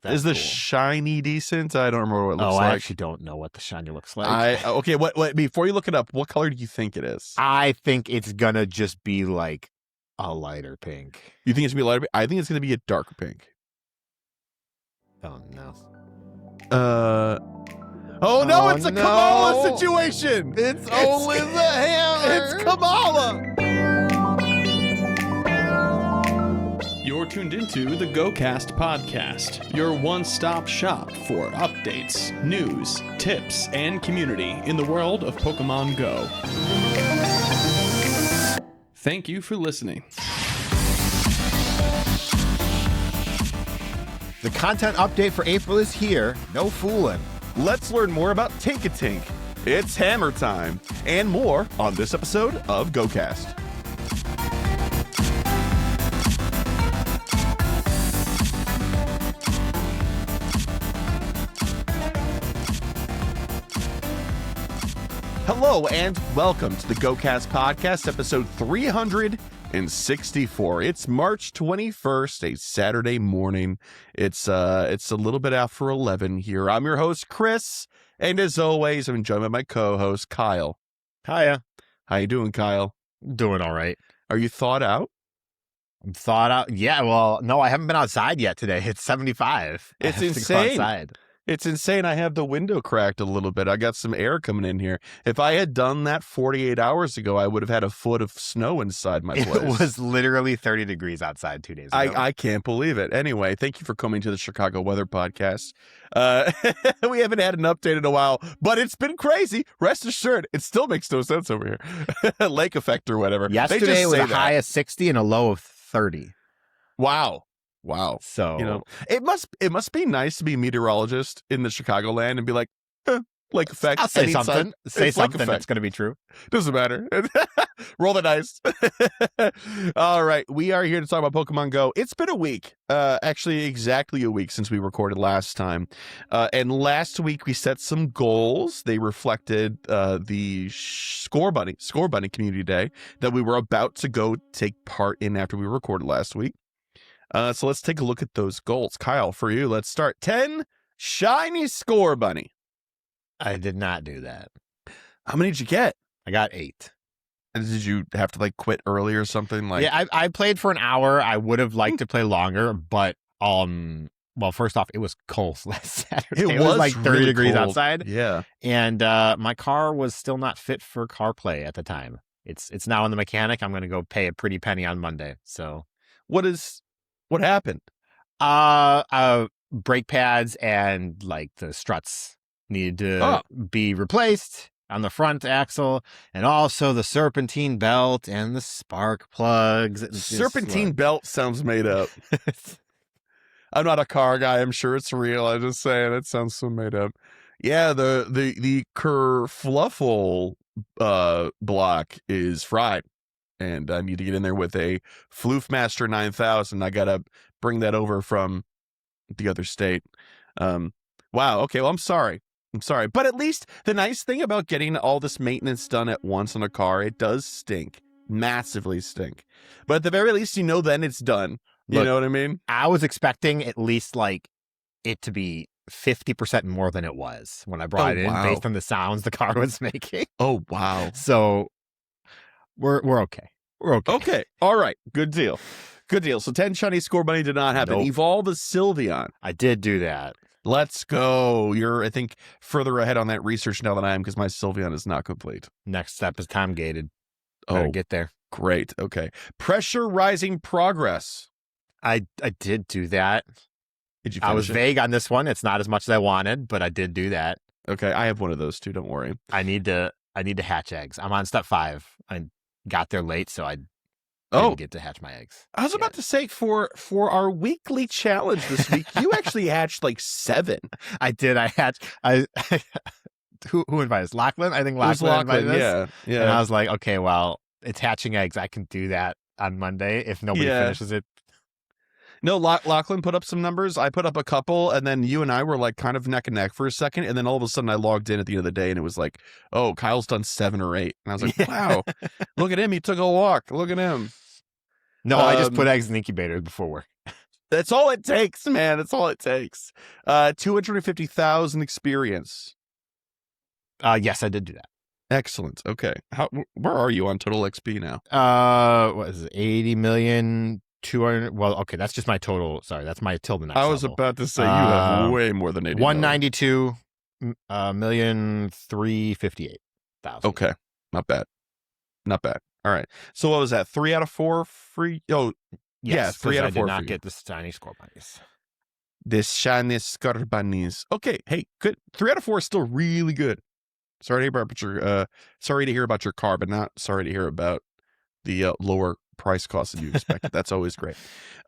That's Is the cool. shiny decent? I don't remember what it looks like. I actually don't know what the shiny looks like. Okay, what before you look it up, what color do you think it is? I think it's gonna just be like a lighter pink. You think it's gonna be a lighter pink? I think it's gonna be a darker pink. Oh no. Oh no, it's a Kamala situation! It's only the hammer! It's Kamala! You're tuned into the GOCast podcast, your one-stop shop for updates, news, tips, and community in the world of Pokemon Go. Thank you for listening. The content update for April is here. No fooling. Let's learn more about TInkatink. It's hammer time, and more on this episode of GOCast. Hello and welcome to the GOCast podcast, episode 364. It's March 21st, a Saturday morning. It's a little bit after 11 here. I'm your host, Chris, and as always, I'm joined by my co-host, Kyle. Hiya. How you doing, Kyle? Doing all right. Are you thawed out? I'm thawed out. Yeah, well, no, I haven't been outside yet today. It's 75. It's I have to go insane. outside. It's insane. I have the window cracked a little bit. I got some air coming in here. If I had done that 48 hours ago, I would have had a foot of snow inside my place. It was literally 30 degrees outside 2 days ago. I can't believe it. Anyway, thank you for coming to the Chicago Weather Podcast. We haven't had an update in a while, but it's been crazy. Rest assured, it still makes no sense over here. Lake effect or whatever. Yesterday was a high of 60 and a low of 30. Wow. So it must be nice to be a meteorologist in the Chicagoland and be like, lake effect. I'll say anytime. something. Say It's lake something effect. that's going to be true. Doesn't matter. Roll the dice. All right. We are here to talk about Pokemon Go. It's been a week, actually exactly a week since we recorded last time. And last week we set some goals. They reflected the Score Bunny Community Day that we were about to go take part in after we recorded last week. So let's take a look at those goals. Kyle, for you, let's start. 10 shiny Score Bunny. I did not do that. How many did you get? I got 8. And did you have to quit early or something? Yeah, I played for an hour. I would have liked to play longer, but well, first off, it was cold last Saturday. It was like 30 really degrees cold. outside. Yeah. And my car was still not fit for CarPlay at the time. It's now in the mechanic. I'm going to go pay a pretty penny on Monday. So What happened? Brake pads and the struts needed to be replaced on the front axle, and also the serpentine belt and the spark plugs. Serpentine belt sounds made up. I'm not a car guy. I'm sure it's real. I'm just saying it sounds so made up. Yeah, the kerfluffle block is fried. And I need to get in there with a Floofmaster 9000. I got to bring that over from the other state. Wow. Okay. Well, I'm sorry. But at least the nice thing about getting all this maintenance done at once on a car, it does stink. Massively stink. But at the very least, then it's done. You know what I mean? I was expecting at least it to be 50% more than it was when I brought it in based on the sounds the car was making. Oh, wow. So We're okay. We're okay. Okay. All right. Good deal. So 10 shiny Score Bunny did not happen. Nope. Evolve a Sylveon. I did do that. Let's go. You're, I think, further ahead on that research now than I am because my Sylveon is not complete. Next step is time gated. Better get there. Great. Okay. Pressure rising progress. I did do that. Did you? I was vague on this one. It's not as much as I wanted, but I did do that. Okay. I have one of those too. Don't worry. I need to hatch eggs. I'm on step 5. I got there late, so I didn't get to hatch my eggs. I was about to say for our weekly challenge this week, you actually hatched 7. I did. I hatched. Who invited us? Lachlan? I think Lachlan invited us. Yeah. And I was like, okay, well, it's hatching eggs. I can do that on Monday if nobody finishes it. No, Lachlan put up some numbers. I put up a couple, and then you and I were kind of neck and neck for a second, and then all of a sudden I logged in at the end of the day, and it was oh, Kyle's done 7 or 8. And I was like, wow, look at him. He took a walk. Look at him. No, I just put eggs in the incubator before work. That's all it takes, man. That's all it takes. 250,000 experience. Yes, I did do that. Excellent. Okay. Where are you on total XP now? What is it? 80 million 200. Well, okay, that's just my total. Sorry, that's my till the next I was level. about to say you have way more than 80 192 million 358,000. Okay. Not bad. Not bad. All right. So what was that? 3 out of 4 free? Oh, yes, 3 out of 4 I did not free. get the shiny score bunnies. The shiny score bunnies. Okay. Hey, good. 3 out of 4 is still really good. Sorry to hear about your car, but not sorry to hear about the lower price cost than you expected. That's always great.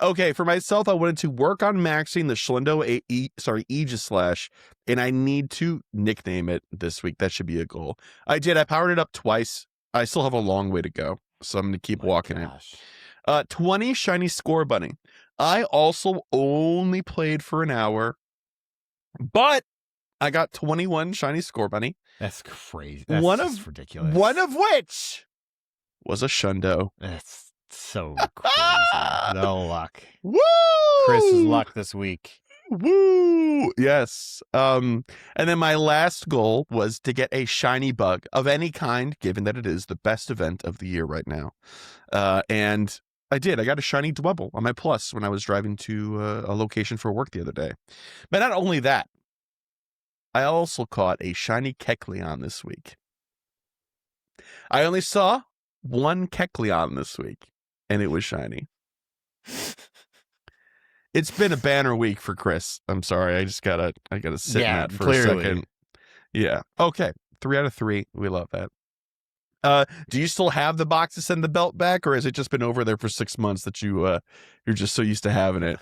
Okay, for myself, I wanted to work on maxing the Schlindo Aegislash, and I need to nickname it this week. That should be a goal. I did. I powered it up twice. I still have a long way to go, so I'm going to keep walking it. 20 shiny score bunny. I also only played for an hour, but I got 21 shiny score bunny. That's crazy. That's ridiculous. One of which was a Shundo. That's so crazy. No luck. Woo! Chris's luck this week. Woo! Yes. And then my last goal was to get a shiny bug of any kind, given that it is the best event of the year right now. And I did. I got a shiny Dwebble on my plus when I was driving to a location for work the other day. But not only that, I also caught a shiny Kecleon this week. I only saw one Kecleon this week, and it was shiny. It's been a banner week for Chris. I'm sorry. I gotta sit in that for a second. Yeah. Okay. 3 out of 3. We love that. Do you still have the box to send the belt back, or has it just been over there for 6 months that you're just so used to having it?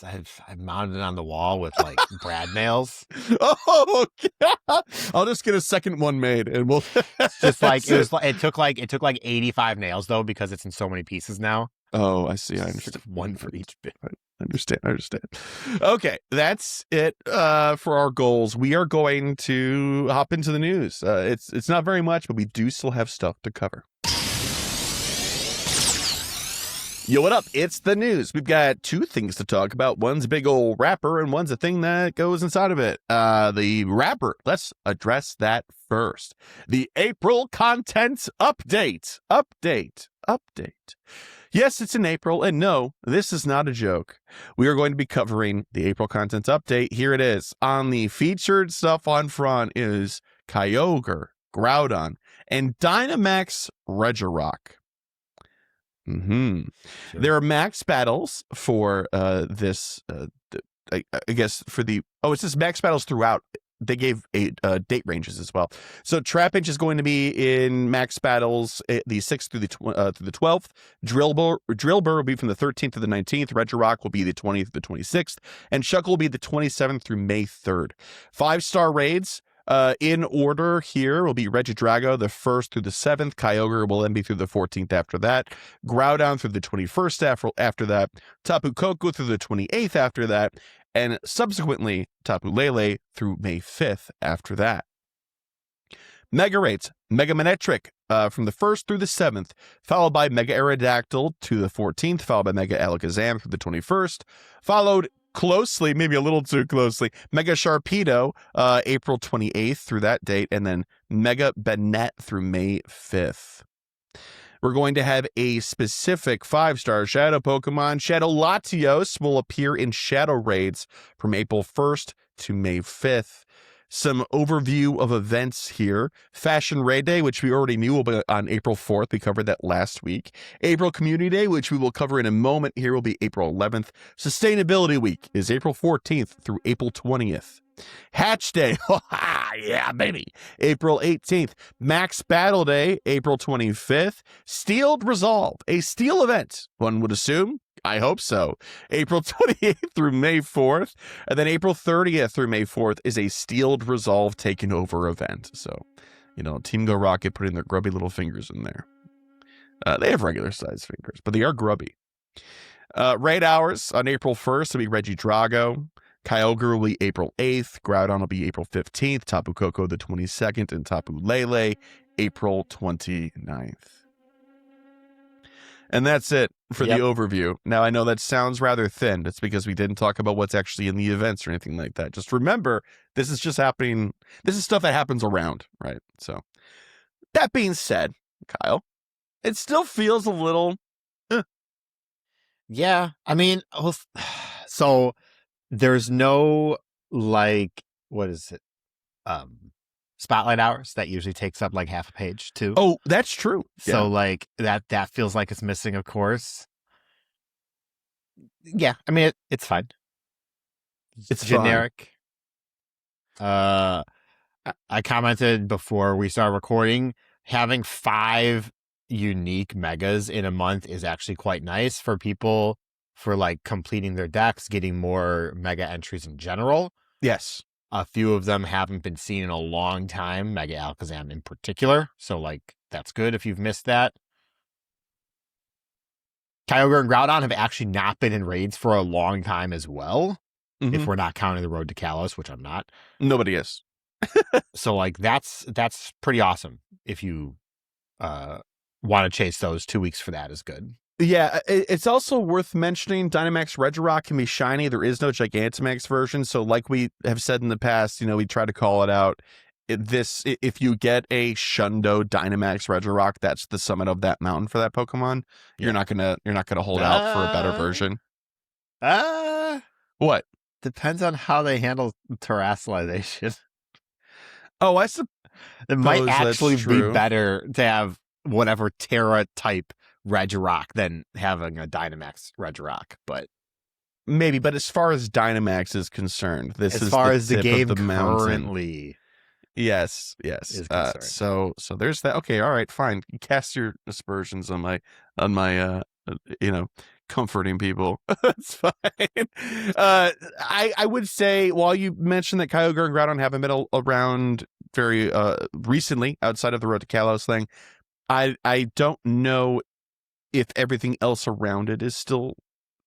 I've mounted it on the wall with like brad nails. Oh God. I'll just get a second one made, and we'll. It's just like it took like 85 nails though, because it's in so many pieces now. Oh, I see. I understand. One for each bit. I understand. Okay, that's it for our goals. We are going to hop into the news. It's not very much, but we do still have stuff to cover. Yo, what up? It's the news. We've got 2 things to talk about. One's a big old wrapper, and one's a thing that goes inside of it. The wrapper, let's address that first. The April content update. Yes, it's in April, and no, this is not a joke. We are going to be covering the April content update. Here it is. On the featured stuff on front is Kyogre, Groudon, and Dynamax Regirock. Sure. There are max battles for this. I guess for the it says max battles throughout. They gave 8 date ranges as well. So Trapinch is going to be in max battles the 6th through the 12th. Drillbur will be from the 13th to the 19th. Regirock will be the 20th to the 26th, and Shuckle will be the 27th through May 3rd. 5-star raids. In order here will be Regidrago the 1st through the 7th. Kyogre will then be through the 14th after that. Groudon through the 21st after that. Tapu Koko through the 28th after that. And subsequently, Tapu Lele through May 5th after that. Mega Raids, Mega Manectric from the 1st through the 7th, followed by Mega Aerodactyl to the 14th, followed by Mega Alakazam through the 21st, followed closely, maybe a little too closely, Mega Sharpedo, April 28th through that date, and then Mega Banette through May 5th. We're going to have a specific 5-star Shadow Pokemon. Shadow Latios will appear in Shadow Raids from April 1st to May 5th. Some overview of events here. Fashion Raid Day, which we already knew will be on April 4th. We covered that last week. April Community Day, which we will cover in a moment here, will be April 11th. Sustainability Week is April 14th through April 20th. Hatch Day, yeah, baby, April 18th. Max Battle Day, April 25th. Steeled Resolve, a steel event, one would assume. I hope so. April 28th through May 4th. And then April 30th through May 4th is a Steeled Resolve Taken Over event. So, Team Go Rocket putting their grubby little fingers in there. They have regular sized fingers, but they are grubby. Raid hours on April 1st will be Regidrago. Kyogre will be April 8th. Groudon will be April 15th. Tapu Koko the 22nd. And Tapu Lele April 29th. And that's it for the Yep. overview. Now, I know that sounds rather thin. That's because we didn't talk about what's actually in the events or anything like that. Just remember, this is just happening. This is stuff that happens around, right? So, that being said, Kyle, it still feels a little... Yeah. I mean, so there's no, like, what is it? Spotlight hours that usually takes up like half a page too. Oh, that's true. So like that feels like it's missing, of course. Yeah, I mean it's fine. It's generic. Fine. I commented before we started recording, having 5 unique megas in a month is actually quite nice for people for like completing their decks, getting more mega entries in general. Yes. A few of them haven't been seen in a long time, Mega Alakazam in particular. So, like, that's good if you've missed that. Kyogre and Groudon have actually not been in raids for a long time as well. Mm-hmm. If we're not counting the Road to Kalos, which I'm not. Nobody is. So, like, that's pretty awesome. If you want to chase those, 2 weeks for that is good. Yeah, it's also worth mentioning Dynamax Regirock can be shiny. There is no Gigantamax version. So like we have said in the past, we try to call it out. If you get a Shundo Dynamax Regirock, that's the summit of that mountain for that Pokemon. Yeah. You're not gonna hold out for a better version. What? Depends on how they handle terrestrialization. Oh, I suppose it might actually be better to have whatever Terra type Regirock than having a Dynamax Regirock, but maybe. But as far as Dynamax is concerned, as far as the game currently, yes. So there's that. Okay, all right, fine. Cast your aspersions on my comforting people. That's fine. I would say, while you mentioned that Kyogre and Groudon haven't been around very recently outside of the Road to Kalos thing, I don't know if everything else around it is still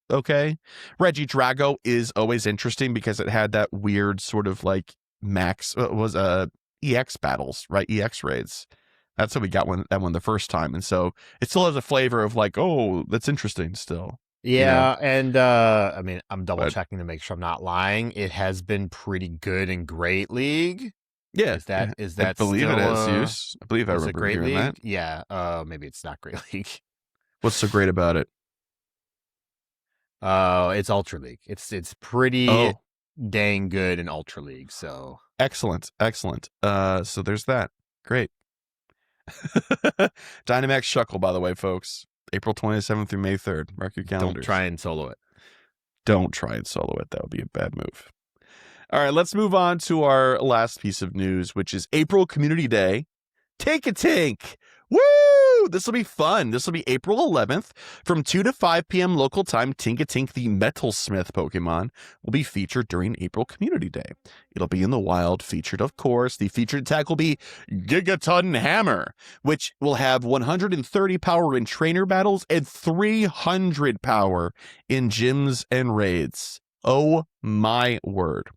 okay. Regidrago is always interesting because it had that weird sort of like max EX battles, right? EX raids. That's how we got that one the first time. And so it still has a flavor of like, oh, that's interesting still. Yeah, and I mean, I'm double checking to make sure I'm not lying. It has been pretty good in Great League. Yeah, is that? I believe still, it is. Use. I believe I remember Great hearing League? that. Yeah. Maybe it's not Great League. What's so great about it? It's Ultra League. It's pretty dang good in Ultra League. So excellent. So there's that. Great. Dynamax Shuckle, by the way, folks. April 27th through May 3rd. Mark your calendars. Don't try and solo it. That would be a bad move. All right, let's move on to our last piece of news, which is April Community Day. TInkatink! Woo! This will be fun. This will be April 11th from 2 to 5 p.m. local time. TInkatink, the Metalsmith Pokemon, will be featured during April Community Day. It'll be in the wild, featured, of course. The featured attack will be Gigaton Hammer, which will have 130 power in trainer battles and 300 power in gyms and raids. Oh my word.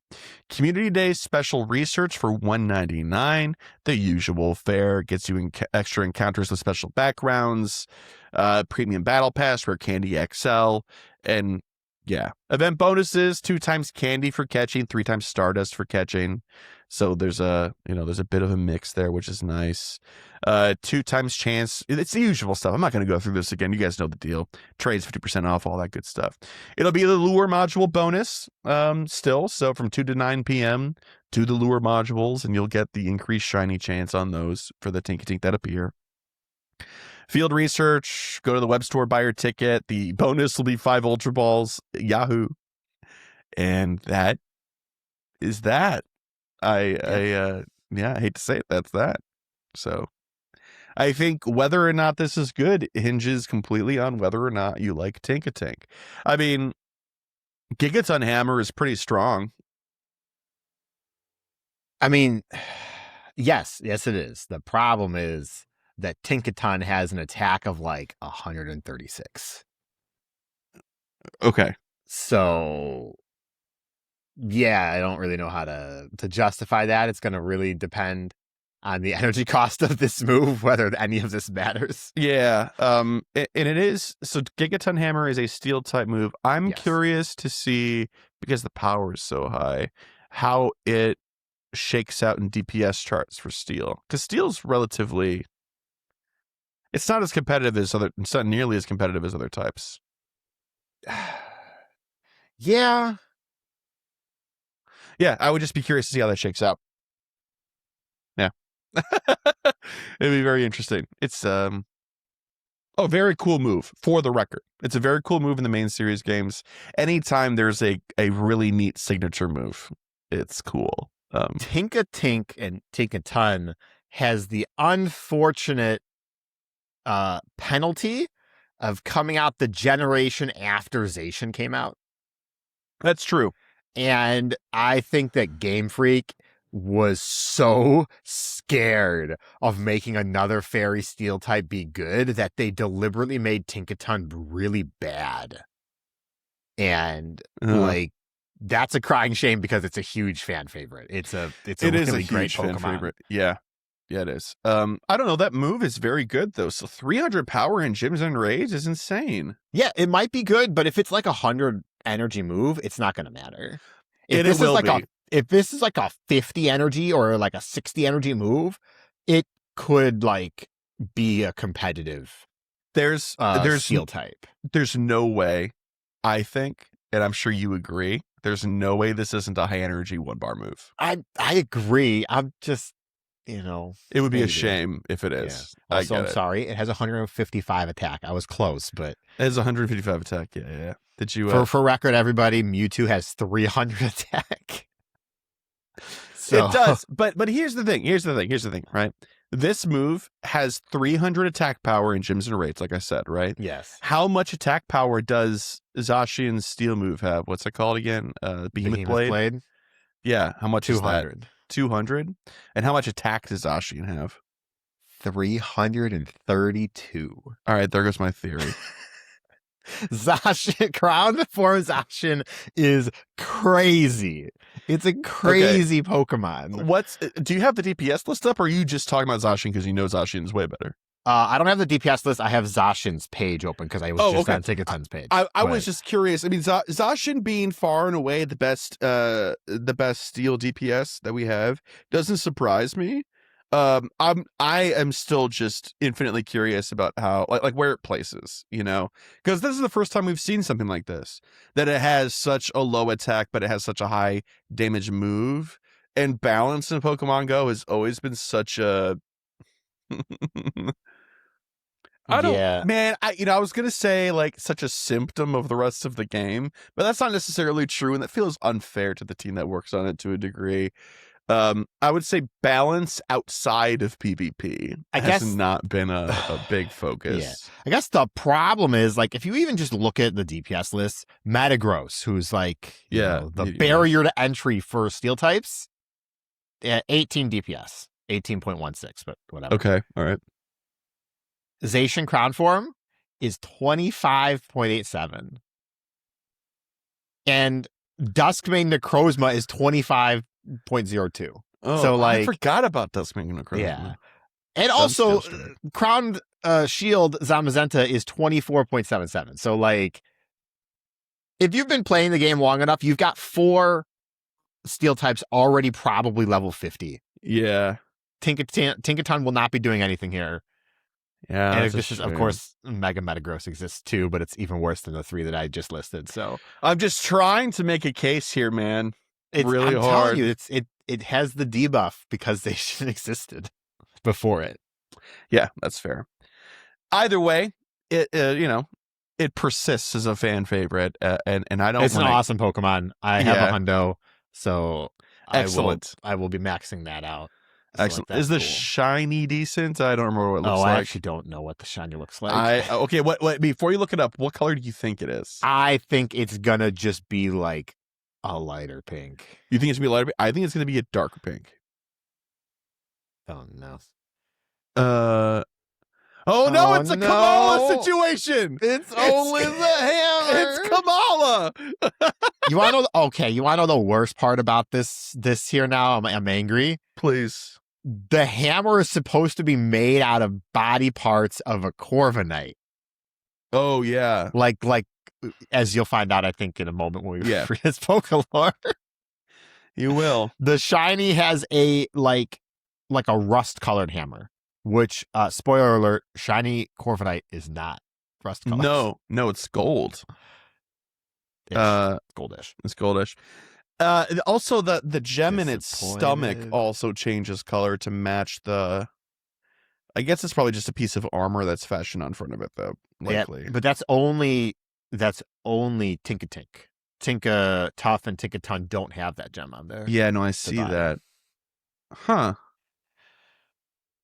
Community Day special research for $199. The usual fare gets you extra encounters with special backgrounds, premium battle pass, rare candy XL, and yeah. Event bonuses, 2 times candy for catching, 3 times Stardust for catching. So there's a bit of a mix there, which is nice. 2 times chance. It's the usual stuff. I'm not going to go through this again. You guys know the deal. Trades 50% off, all that good stuff. It'll be the lure module bonus still. So from 2 to 9 p.m. do the lure modules, and you'll get the increased shiny chance on those for the TInkatink that appear. Field research, go to the web store, buy your ticket. The bonus will be 5 Ultra Balls. Yahoo. And that is that. I hate to say it, that's that. So I think whether or not this is good hinges completely on whether or not you like TInkatink. I mean, Gigaton Hammer is pretty strong. I mean, yes, it is. The problem is that Tinkaton has an attack of like 136. Okay. So yeah, I don't really know how to justify that. It's going to really depend on the energy cost of this move, whether any of this matters. Yeah. And it is, so Gigaton Hammer is a steel type move. I'm Yes. curious to see, because the power is so high, how it shakes out in DPS charts for steel. Because steel's relatively, it's not nearly as competitive as other types. Yeah. Yeah, I would just be curious to see how that shakes out. Yeah. It'd be very interesting. It's very cool move, for the record. It's a very cool move in the main series games. Anytime there's a really neat signature move, it's cool. TInkatink and Tinkaton has the unfortunate penalty of coming out the generation after Zacian came out. That's true. And I think that Game Freak was so scared of making another fairy steel type be good that they deliberately made Tinkaton really bad. And like, that's a crying shame because it's a huge fan favorite. It's a really great fan Pokemon. favorite. Yeah. Yeah, it is. I don't know. That move is very good though. So 300 power in gyms and raids is insane. Yeah, it might be good, but if it's like 100 energy move, it's not going to matter. If It will be. If this is like a 50 energy or like a 60 energy move, it could like be a competitive There's steel type. There's no way, I think, and I'm sure you agree, there's no way this isn't a high energy 1-bar move. I agree. I'm just, it would be maybe. a shame if it is. Yeah. Also, I'm it. sorry, it has 155 attack. I was close, but It has 155 attack. Yeah. Did you for record, everybody, Mewtwo has 300 attack. So. It does, but here's the thing, right? This move has 300 attack power in gyms and raids, like I said, right? Yes. How much attack power does Zacian's steel move have? What's it called again? Behemoth Blade? Yeah, how much 200. is that? 200? And how much attack does Zacian have? 332. All right, there goes my theory. Zacian, Crown form Zacian is crazy. It's a crazy Pokemon. Do you have the DPS list up, or are you just talking about Zacian because you know Zacian is way better? I don't have the DPS list. I have Zacian's page open because I was just on Tinkaton's page. I was just curious. I mean, Zacian being far and away the best steel DPS that we have doesn't surprise me. I am still just infinitely curious about how like where it places, because this is the first time we've seen something like this, that it has such a low attack but it has such a high damage move, and balance in Pokemon Go has always been such a I was gonna say like such a symptom of the rest of the game, but that's not necessarily true, and that feels unfair to the team that works on it to a degree. I would say balance outside of PvP has not been a big focus. Yeah. I guess the problem is, like, if you even just look at the DPS list, Metagross, who's like, the barrier to entry for steel types, 18 DPS, 18.16, but whatever. Okay, all right. Zacian Crown Form is 25.87. And Duskmane Necrozma is 25.02. Oh, so like I forgot about Duskmane Necrozma. Yeah. And also Crown Shield Zamazenta is 24.77. So like if you've been playing the game long enough, you've got 4 steel types already probably level 50. Yeah. Tinkaton will not be doing anything here. Yeah. And this is, of course, Mega Metagross exists too, but it's even worse than the 3 that I just listed. So I'm just trying to make a case here, man. It's really I'm hard. Telling you, it has the debuff because they should existed before it. Yeah, that's fair. Either way, it it persists as a fan favorite, and I don't. It's an awesome Pokemon. I have a hundo, so excellent. I will be maxing that out. Excellent. Is the shiny decent? I don't remember what it looks like. I actually don't know what the shiny looks like. Okay. What? Before you look it up, what color do you think it is? I think it's gonna just be like a lighter pink. You think it's gonna be a lighter pink? I think it's gonna be a darker pink. Oh no. Oh no! It's a Kamala situation. It's only the hammer. It's Kamala. You want to know? Okay, you want to know the worst part about this here? Now I'm angry. Please. the hammer is supposed to be made out of body parts of a Corviknight. Oh, yeah. Like as you'll find out, I think, in a moment when we Yeah. read his PokéLore. You will. The shiny has a like a rust-colored hammer, which, spoiler alert, shiny Corviknight is not rust-colored. No, it's gold. It's goldish. It's goldish. Also, the gem in its stomach also changes color to match the... I guess it's probably just a piece of armor that's fashioned on front of it, though. Likely. Yeah, but that's only TInkatink. Tinkatuff and Tinkaton don't have that gem on there. Yeah, no, I see that. Huh.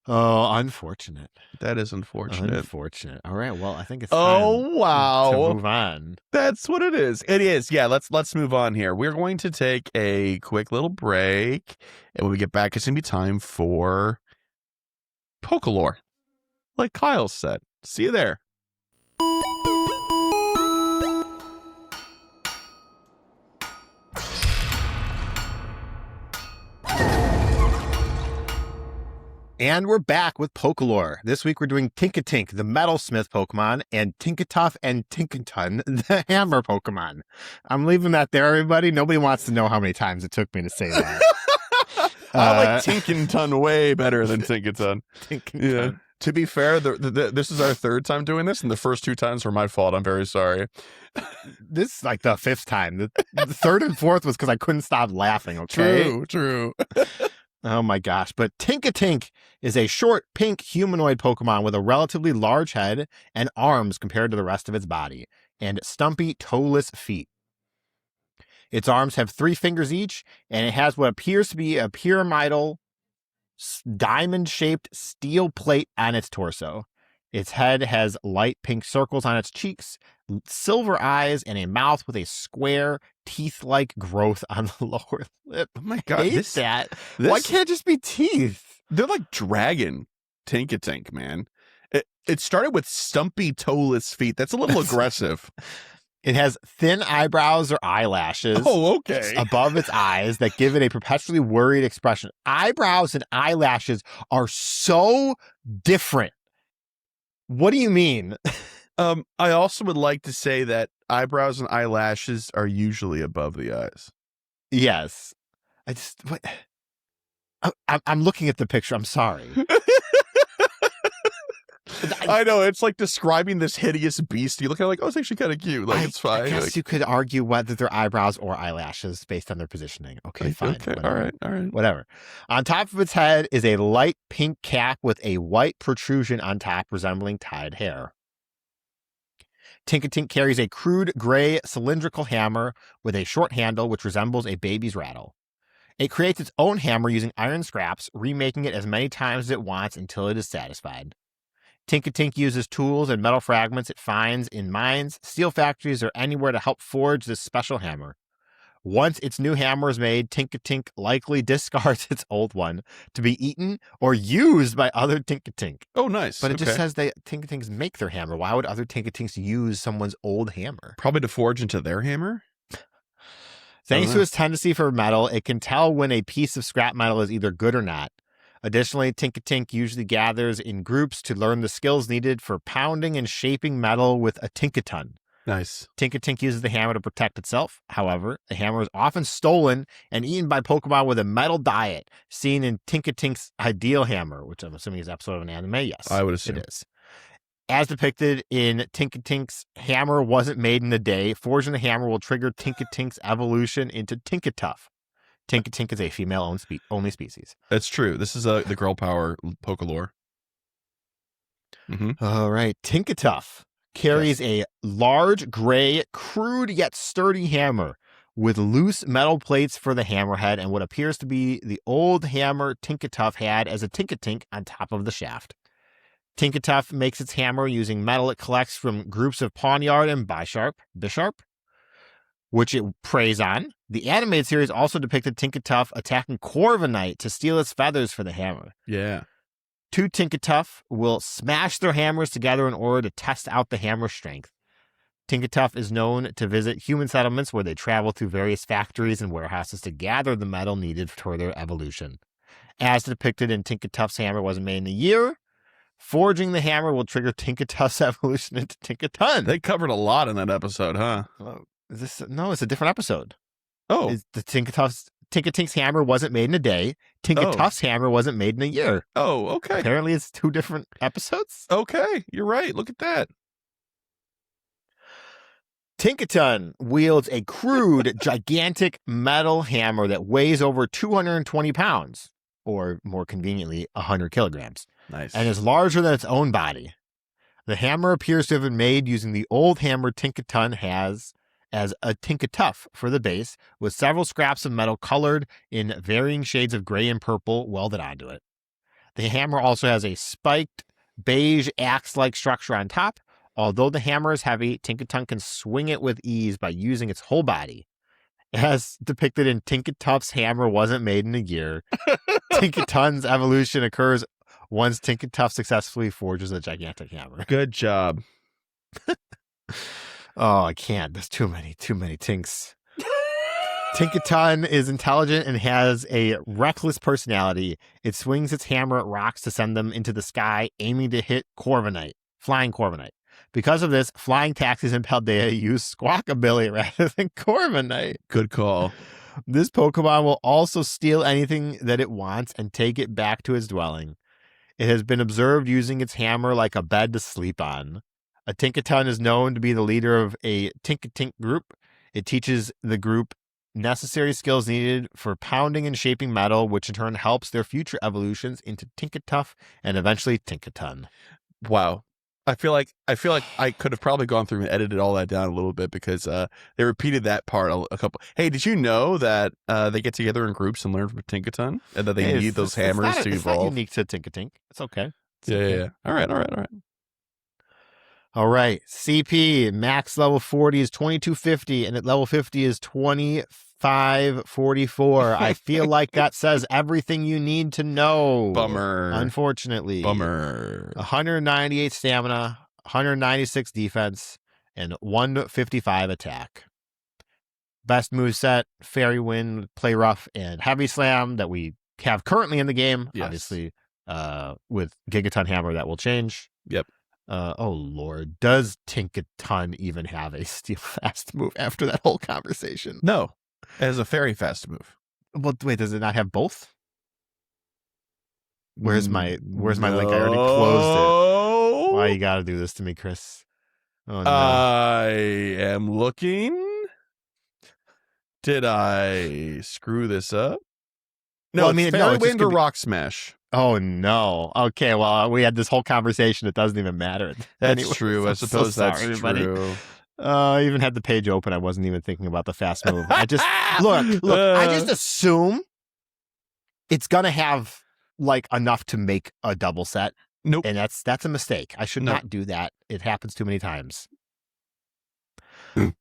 Oh, unfortunate. That is unfortunate. Unfortunate. All right. Well, I think it's time to move on. That's what it is. It is. Yeah, let's move on here. We're going to take a quick little break, and when we get back, it's going to be time for PokéLore. Like Kyle said. See you there. And we're back with PokéLore. This week we're doing Tinkatink, the Metalsmith Pokemon, and Tinkatuff and Tinkaton, the Hammer Pokemon. I'm leaving that there, everybody. Nobody wants to know how many times it took me to say that. I like Tinkaton way better than Tinkaton. Tinkaton. Yeah. To be fair, this is our third time doing this, and the first two times were my fault. I'm very sorry. This is like the fifth time. The third and fourth was because I couldn't stop laughing, okay? True. Oh my gosh. But Tinkatink is a short, pink humanoid Pokemon with a relatively large head and arms compared to the rest of its body, and stumpy, toeless feet. Its arms have 3 fingers each, and it has what appears to be a pyramidal, diamond-shaped steel plate on its torso. Its head has light pink circles on its cheeks, silver eyes, and a mouth with a square, teeth-like growth on the lower lip. Oh my god, Why can't it just be teeth? They're like dragon Tinkatink, man. It started with stumpy, toeless feet. That's a little aggressive. It has thin eyebrows or eyelashes above its eyes that give it a perpetually worried expression. Eyebrows and eyelashes are so different. What do you mean? I also would like to say that eyebrows and eyelashes are usually above the eyes. Yes. I'm looking at the picture. I'm sorry. I know, it's like describing this hideous beast. You look at it like, oh, it's actually kind of cute. Like, it's fine. I guess like, you could argue whether they're eyebrows or eyelashes based on their positioning. Okay, fine. Okay, all right. Whatever. On top of its head is a light pink cap with a white protrusion on top resembling tied hair. Tinkatink carries a crude gray cylindrical hammer with a short handle which resembles a baby's rattle. It creates its own hammer using iron scraps, remaking it as many times as it wants until it is satisfied. Tinkatink uses tools and metal fragments it finds in mines, steel factories, or anywhere to help forge this special hammer. Once its new hammer is made, Tinkatink likely discards its old one to be eaten or used by other Tinkatink. Oh, nice. But it just says Tinkatinks make their hammer. Why would other Tinkatinks use someone's old hammer? Probably to forge into their hammer? Thanks to its tendency for metal, it can tell when a piece of scrap metal is either good or not. Additionally, Tinkatink usually gathers in groups to learn the skills needed for pounding and shaping metal with a Tinkaton. Nice. Tinkatink uses the hammer to protect itself. However, the hammer is often stolen and eaten by Pokemon with a metal diet, seen in Tinkatink's Ideal Hammer, which I'm assuming is an episode of an anime. Yes, I would assume it is. As depicted in Tinkatink's hammer wasn't made in a day, forging the hammer will trigger Tinkatink's evolution into Tinkatuff. Tinkatink is a female-only species. That's true. This is the girl power PokéLore. Mm-hmm. All right. Tinkatuff carries a large, gray, crude yet sturdy hammer with loose metal plates for the hammerhead and what appears to be the old hammer Tinkatuff had as a Tinkatink on top of the shaft. Tinkatuff makes its hammer using metal it collects from groups of Pawniard and Bisharp, which it preys on. The animated series also depicted Tinkatuff attacking Corviknight to steal its feathers for the hammer. Yeah. 2 Tinkatuff will smash their hammers together in order to test out the hammer's strength. Tinkatuff is known to visit human settlements where they travel through various factories and warehouses to gather the metal needed for their evolution. as depicted in TInkatUnk's hammer wasn't made in a year. Forging the hammer will trigger TInkatUnk's evolution into Tinkaton. They covered a lot in that episode, huh? No, it's a different episode. Oh. The TInkatink's hammer wasn't made in a day. TInkatUnk's hammer wasn't made in a year. Oh, okay. Apparently it's 2 different episodes. Okay, you're right. Look at that. Tinkaton wields a crude, gigantic metal hammer that weighs over 220 pounds, or more conveniently, 100 kilograms, Nice. and is larger than its own body. The hammer appears to have been made using the old hammer Tinkaton has as a TInkatUnk for the base, with several scraps of metal colored in varying shades of gray and purple welded onto it. The hammer also has a spiked, beige axe-like structure on top. Although the hammer is heavy, TInkatUnk can swing it with ease by using its whole body. As depicted in TInkatUnk's hammer wasn't made in a year, Tinkaton's evolution occurs once TInkatUnk successfully forges a gigantic hammer. Good job. Oh, I can't. There's too many Tinks. Tinkaton is intelligent and has a reckless personality. It swings its hammer at rocks to send them into the sky, aiming to hit flying Corviknight. Because of this, flying taxis in Paldea use Squawkabilly rather than Corviknight. Good call. This Pokemon will also steal anything that it wants and take it back to its dwelling. It has been observed using its hammer like a bed to sleep on. A Tinkaton is known to be the leader of a TInkatink group. It teaches the group necessary skills needed for pounding and shaping metal, which in turn helps their future evolutions into TInkatUnk and eventually Tinkaton. Wow. I feel like I could have probably gone through and edited all that down a little bit because they repeated that part a couple. Hey, did you know that they get together in groups and learn from Tinkaton and that they need those hammers to evolve? It's not unique to Tinkatink. It's okay. Yeah. All right. All right. CP max level 40 is 2250, and at level 50 is 2544. I feel like that says everything you need to know. Bummer. Unfortunately. Bummer. 198 stamina, 196 defense, and 155 attack. Best moveset, Fairy Wind, Play Rough, and Heavy Slam that we have currently in the game. Yes. Obviously, with Gigaton Hammer, that will change. Yep. Oh Lord, does Tinkaton even have a Steel Fast move after that whole conversation? No, it has a Fairy Fast move. Well, wait, does it not have both? Where's my link? I already closed it. Why you gotta do this to me, Chris? Oh no. I am looking. Did I screw this up? No, Well, I mean, Fairy no, it's just Wind or gonna be- Rock Smash. Oh no. Okay, well, we had this whole conversation. It doesn't even matter. That's Anyway, true. I I'm so suppose that's sorry, everybody. true. I even had the page open. I wasn't even thinking about the fast move. I just look. I just assume it's gonna have like enough to make a double set. Nope. And that's a mistake. I should Nope. not do that. It happens too many times. Mm.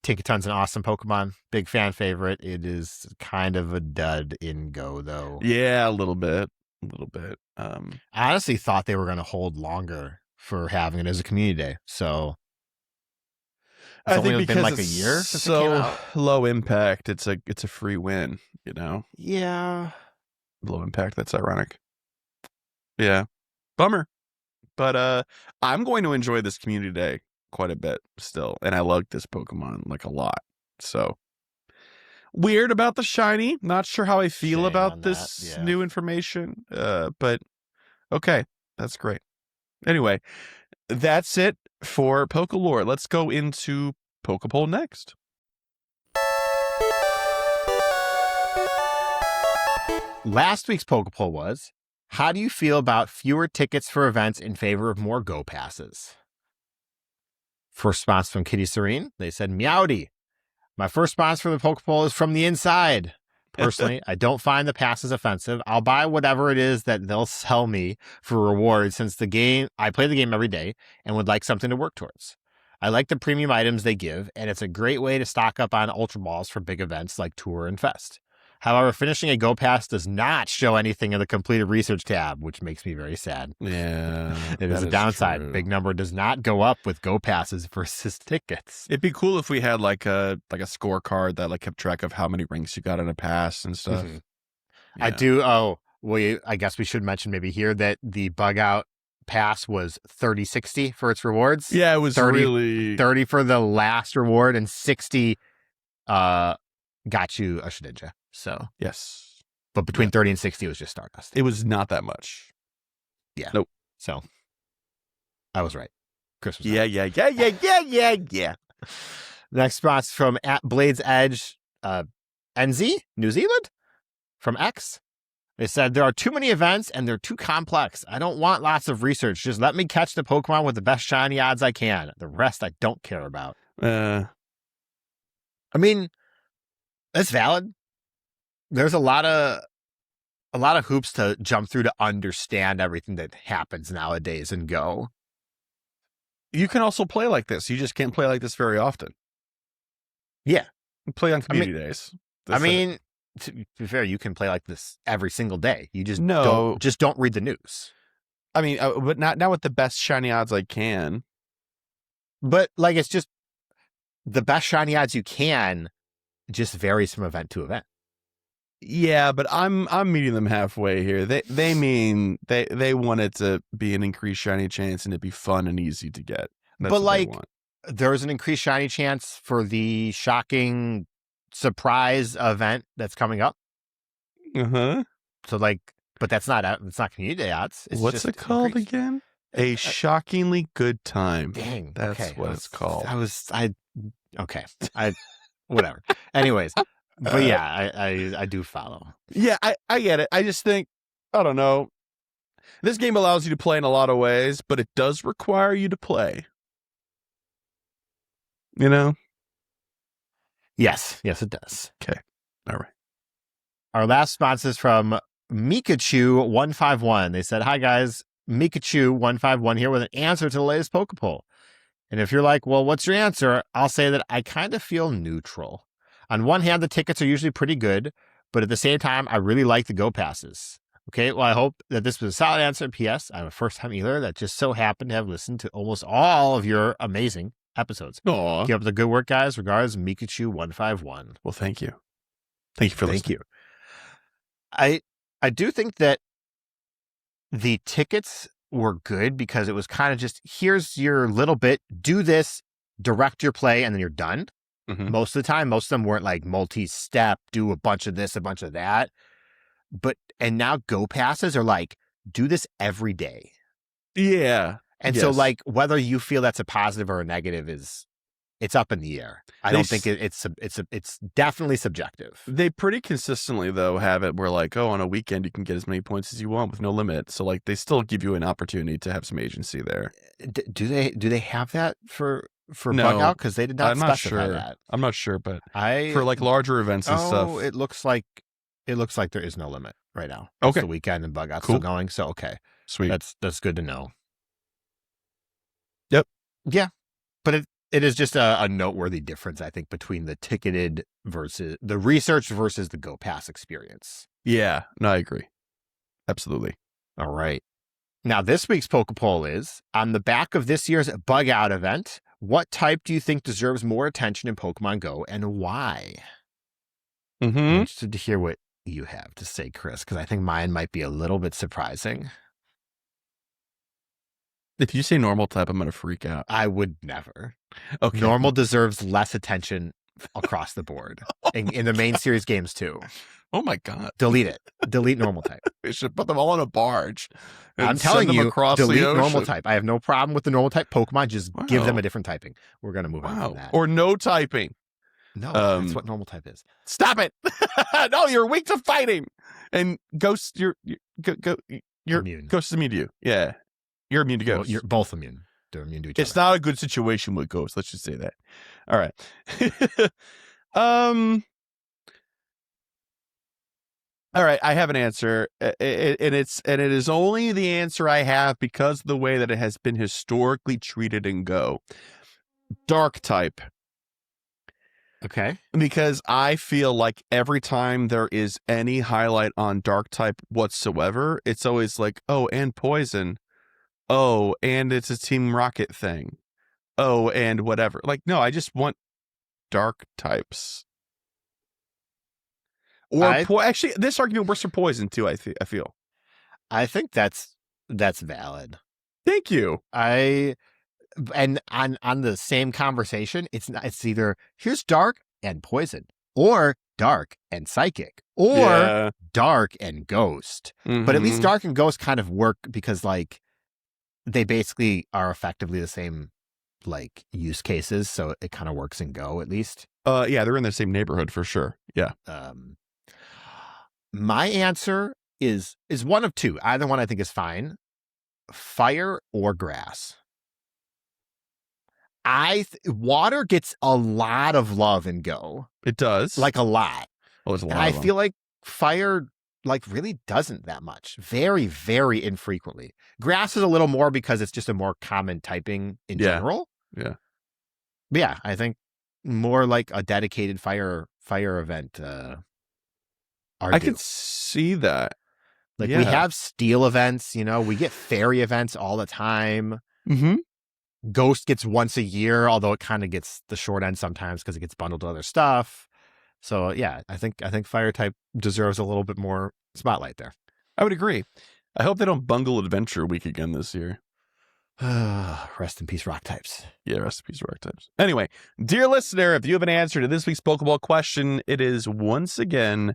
Tinkaton's an awesome Pokemon. Big fan favorite. It is kind of a dud in Go though. Yeah, a little bit. I honestly thought they were going to hold longer for having it as a community day. So I it's think only because been like a it's year since it came so out. low impact, it's a free win. You know, Yeah. low impact. That's ironic. Yeah, bummer. But I'm going to enjoy this community day quite a bit still, and I like this Pokemon like a lot. So weird about the shiny. Not sure how I feel Shame about on this that, yeah. new information. But okay, that's great. Anyway, that's it for PokéLore. Let's go into PokéPoll next. Last week's PokéPoll was, how do you feel about fewer tickets for events in favor of more Go passes? First response from Kitty Serene. They said, Meowdy. My first response for the PokéPoll is from the inside. Personally, I don't find the passes offensive. I'll buy whatever it is that they'll sell me for rewards since I play the game every day and would like something to work towards. I like the premium items they give, and it's a great way to stock up on Ultra Balls for big events like Tour and Fest. However, finishing a Go Pass does not show anything in the completed research tab, which makes me very sad. Yeah, It is a downside. true. Big number does not go up with Go Passes versus tickets. It'd be cool if we had like a scorecard that like kept track of how many rings you got in a pass and stuff. Mhm. I Yeah. do. Oh, I guess we should mention maybe here that the bug out pass was 30-60 for its rewards. Yeah, it was 30, really 30 for the last reward and 60 got you a Shedinja. So, yes. but between 30 and 60 was just Stardust. It was not that much. Yeah. Nope. So I was right. Chris was Yeah. Next spot's from at Blades Edge, NZ, New Zealand, from X. They said, there are too many events and they're too complex. I don't want lots of research. Just let me catch the Pokemon with the best shiny odds I can. The rest I don't care about. I mean, that's valid. There's a lot of hoops to jump through to understand everything that happens nowadays in Go. You can also play like this. You just can't play like this very often. Yeah. You play on community days. That's it. To be fair, you can play like this every single day. You just No. don't read the news. I mean, but not with the best shiny odds I can. But like, it's just the best shiny odds you can just varies from event to event. Yeah, but I'm meeting them halfway here. They mean they want it to be an increased shiny chance and it be fun and easy to get. That's But what they like, want. there's an increased shiny chance for the shocking surprise event that's coming up. So like, but that's not community odds. It's What's just it called increased. again? A shockingly good time. Dang, That's okay. what it's called. Whatever. Anyways, but yeah, I do follow. Yeah, I get it. I just think, I don't know. This game allows you to play in a lot of ways, but it does require you to play. You know? Yes, it does. Okay. All right. Our last sponsor is from Mikachu151. They said, hi guys, Mikachu151 here with an answer to the latest PokéPoll. And if you're like, well, what's your answer? I'll say that I kind of feel neutral. On one hand, the tickets are usually pretty good, but at the same time, I really like the Go Passes. Okay, well, I hope that this was a solid answer. P.S. I'm a first-time healer that just so happened to have listened to almost all of your amazing episodes. Aw. Keep up the good work, guys. Regards, Mikachu151. Well, thank you. Thank you for listening. Thank you. I do think that the tickets were good because it was kind of just, here's your little bit, do this, direct your play, and then you're done. Mhm. Most of the time, most of them weren't like multi-step, do a bunch of this, a bunch of that. And now Go Passes are like, do this every day. Yeah. And so like, whether you feel that's a positive or a negative it's up in the air. I don't think it's definitely subjective. They pretty consistently, though, have it where like, oh, on a weekend, you can get as many points as you want with no limit. So like, they still give you an opportunity to have some agency there. Do they have that for No, bug out? Because they did not I'm not specify sure. that. I'm not sure, but For for like larger events and stuff. it looks like there is no limit right now. It's Okay. the weekend and bug out's Cool. still going. So okay, Sweet. that's good to know. Yep. Yeah, but it is just a noteworthy difference, I think, between the ticketed versus the research versus the Go Pass experience. Yeah. No, I agree. Absolutely. All right. Now, this week's PokéPoll is, on the back of this year's Bug Out event, what type do you think deserves more attention in Pokemon Go and why? I'm interested to hear what you have to say, Chris, because I think mine might be a little bit surprising. If you say normal type, I'm going to freak out. I would never. Okay. Normal deserves less attention across the board in the main series games too. Oh my God. Delete it. Delete normal type. We should put them all on a barge. and I'm send telling them you, across delete the ocean. normal type. I have no problem with the normal type Pokemon. Just give them Wow. a different typing. We're going to move on Wow. from that. Or no typing. No, that's what normal type is. Stop it. No, you're weak to fighting. And ghosts, you're Immune. ghosts immune to you. Yeah. You're immune to Well, ghosts. you're both immune. They're immune to each It's other. not a good situation with ghosts. Let's just say that. All right. All right. I have an answer, and it is only the answer I have because of the way that it has been historically treated in Go. Dark type. Okay. Because I feel like every time there is any highlight on dark type whatsoever, it's always like, oh, and poison. Oh, and it's a Team Rocket thing. Oh, and whatever. Like, no, I just want dark types. Or actually, this argument works for poison too. I feel. I think that's valid. Thank you. And on the same conversation, it's either here's dark and poison, or dark and psychic, or dark and ghost. Mm-hmm. But at least dark and ghost kind of work because like they basically are effectively the same like use cases, so it kind of works in Go at least. Yeah, they're in the same neighborhood for sure. Yeah. My answer is one of two. Either one I think is fine. Fire or grass. Water gets a lot of love in Go. It does. Like a lot. Oh, there's a lot. And I feel like fire like really doesn't that much. Very, very infrequently. Grass is a little more because it's just a more common typing in general. Yeah. But yeah, I think more like a dedicated fire event. I can see that. Like we have steel events, we get fairy events all the time. Mm-hmm. Ghost gets once a year, although it kind of gets the short end sometimes because it gets bundled with other stuff. So yeah, I think fire type deserves a little bit more spotlight there. I would agree. I hope they don't bungle Adventure Week again this year. Rest in peace, rock types. Yeah, rest in peace, rock types. Anyway, dear listener, if you have an answer to this week's Pokeball question, it is once again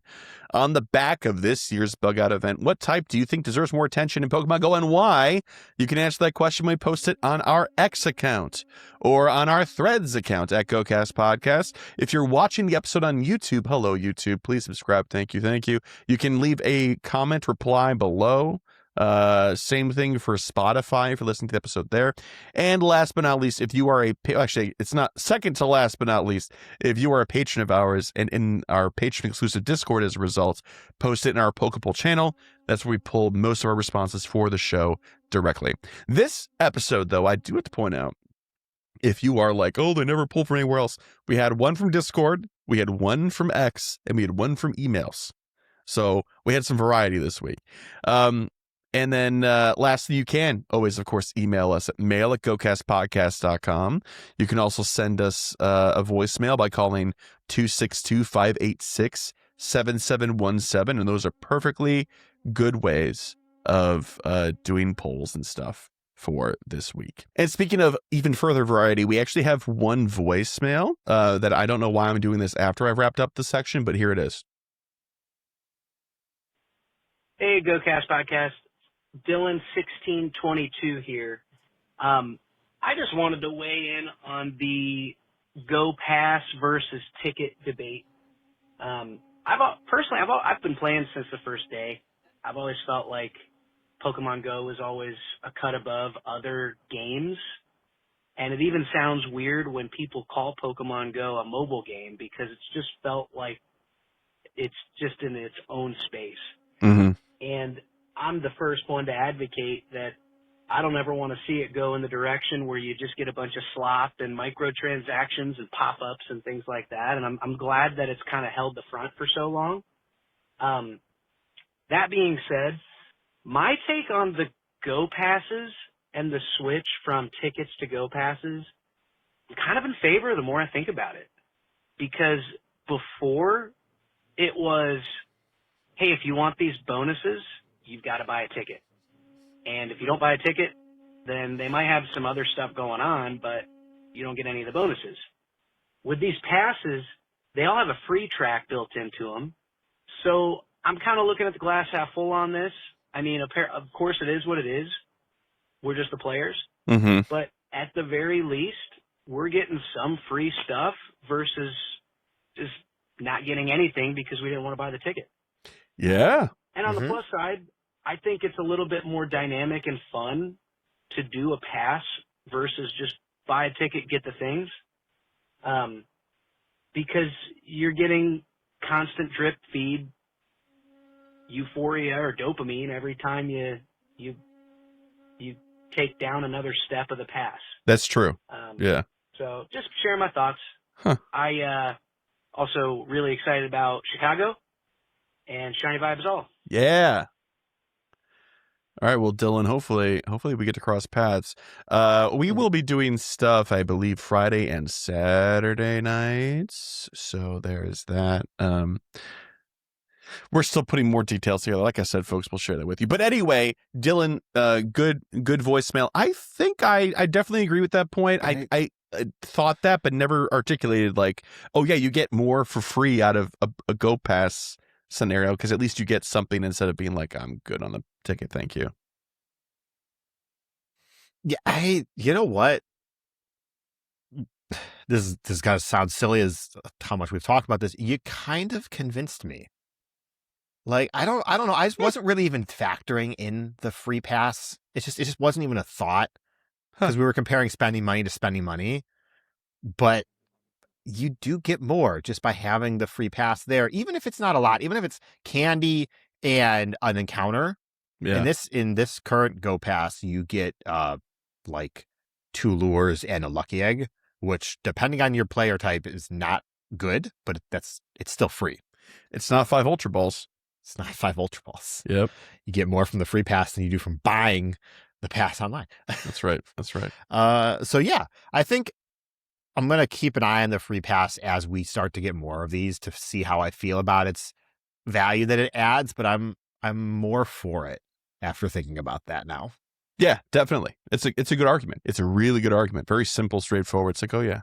on the back of this year's Bug Out event. What type do you think deserves more attention in Pokemon Go and why? You can answer that question when we post it on our X account or on our Threads account at GOCast Podcast. If you're watching the episode on YouTube, hello, YouTube. Please subscribe. Thank you. Thank you. You can leave a comment reply below. Same thing for Spotify if you're listening to the episode there. And last but not least, if you are actually, it's not second to last but not least, if you are a patron of ours and in our patron exclusive Discord as a result, post it in our PokéPoll channel. That's where we pull most of our responses for the show directly. This episode, though, I do have to point out, if you are like, oh, they never pull from anywhere else, we had one from Discord, we had one from X, and we had one from emails. So we had some variety this week. And then lastly, you can always, of course, email us at mail@gocastpodcast.com. You can also send us a voicemail by calling 262-586-7717. And those are perfectly good ways of doing polls and stuff for this week. And speaking of even further variety, we actually have one voicemail that I don't know why I'm doing this after I've wrapped up the section, but here it is. Hey, GoCast Podcast. Dylan 1622 here. I just wanted to weigh in on the Go Pass versus ticket debate. I've been playing since the first day. I've always felt like Pokemon Go is always a cut above other games. And it even sounds weird when people call Pokemon Go a mobile game because it's just felt like it's just in its own space. Mm-hmm. And I'm the first one to advocate that I don't ever want to see it go in the direction where you just get a bunch of slop and microtransactions and pop-ups and things like that. And I'm glad that it's kind of held the front for so long. That being said, my take on the Go Passes and the switch from tickets to Go Passes, I'm kind of in favor the more I think about it. Because before it was, hey, if you want these bonuses, you've got to buy a ticket. And if you don't buy a ticket, then they might have some other stuff going on, but you don't get any of the bonuses. With these passes, they all have a free track built into them. So I'm kind of looking at the glass half full on this. I mean, of course it is what it is. We're just the players. Mm-hmm. But at the very least, we're getting some free stuff versus just not getting anything because we didn't want to buy the ticket. Yeah. And on the plus side, I think it's a little bit more dynamic and fun to do a pass versus just buy a ticket, get the things. Because you're getting constant drip feed euphoria or dopamine every time you take down another step of the pass. That's true. Yeah. So just share my thoughts. Huh. I also really excited about Chicago and Shiny Vibes all. Yeah. All right, well, Dylan, hopefully we get to cross paths. We will be doing stuff, I believe, Friday and Saturday nights. So there's that. We're still putting more details together. Like I said, folks, we'll share that with you. But anyway, Dylan, good voicemail. I think I definitely agree with that point. I thought that, but never articulated like, oh yeah, you get more for free out of a Go Pass scenario, because at least you get something instead of being like, I'm good on the ticket, thank you. Yeah, you know what? This is gonna sound silly as how much we've talked about this. You kind of convinced me. Like, I don't know. I just wasn't really even factoring in the free pass. It just wasn't even a thought, because we were comparing spending money to spending money. But you do get more just by having the free pass there, even if it's not a lot, even if it's candy and an encounter. Yeah. In this current Go Pass, you get like 2 lures and a lucky egg, which depending on your player type is not good, but it's still free. It's not 5 Ultra Balls. It's not 5 Ultra Balls. Yep. You get more from the free pass than you do from buying the pass online. That's right. That's right. So yeah, I think I'm going to keep an eye on the free pass as we start to get more of these to see how I feel about its value that it adds, but I'm more for it after thinking about that now. Yeah, definitely. It's a good argument. It's a really good argument. Very simple, straightforward. It's like, oh yeah.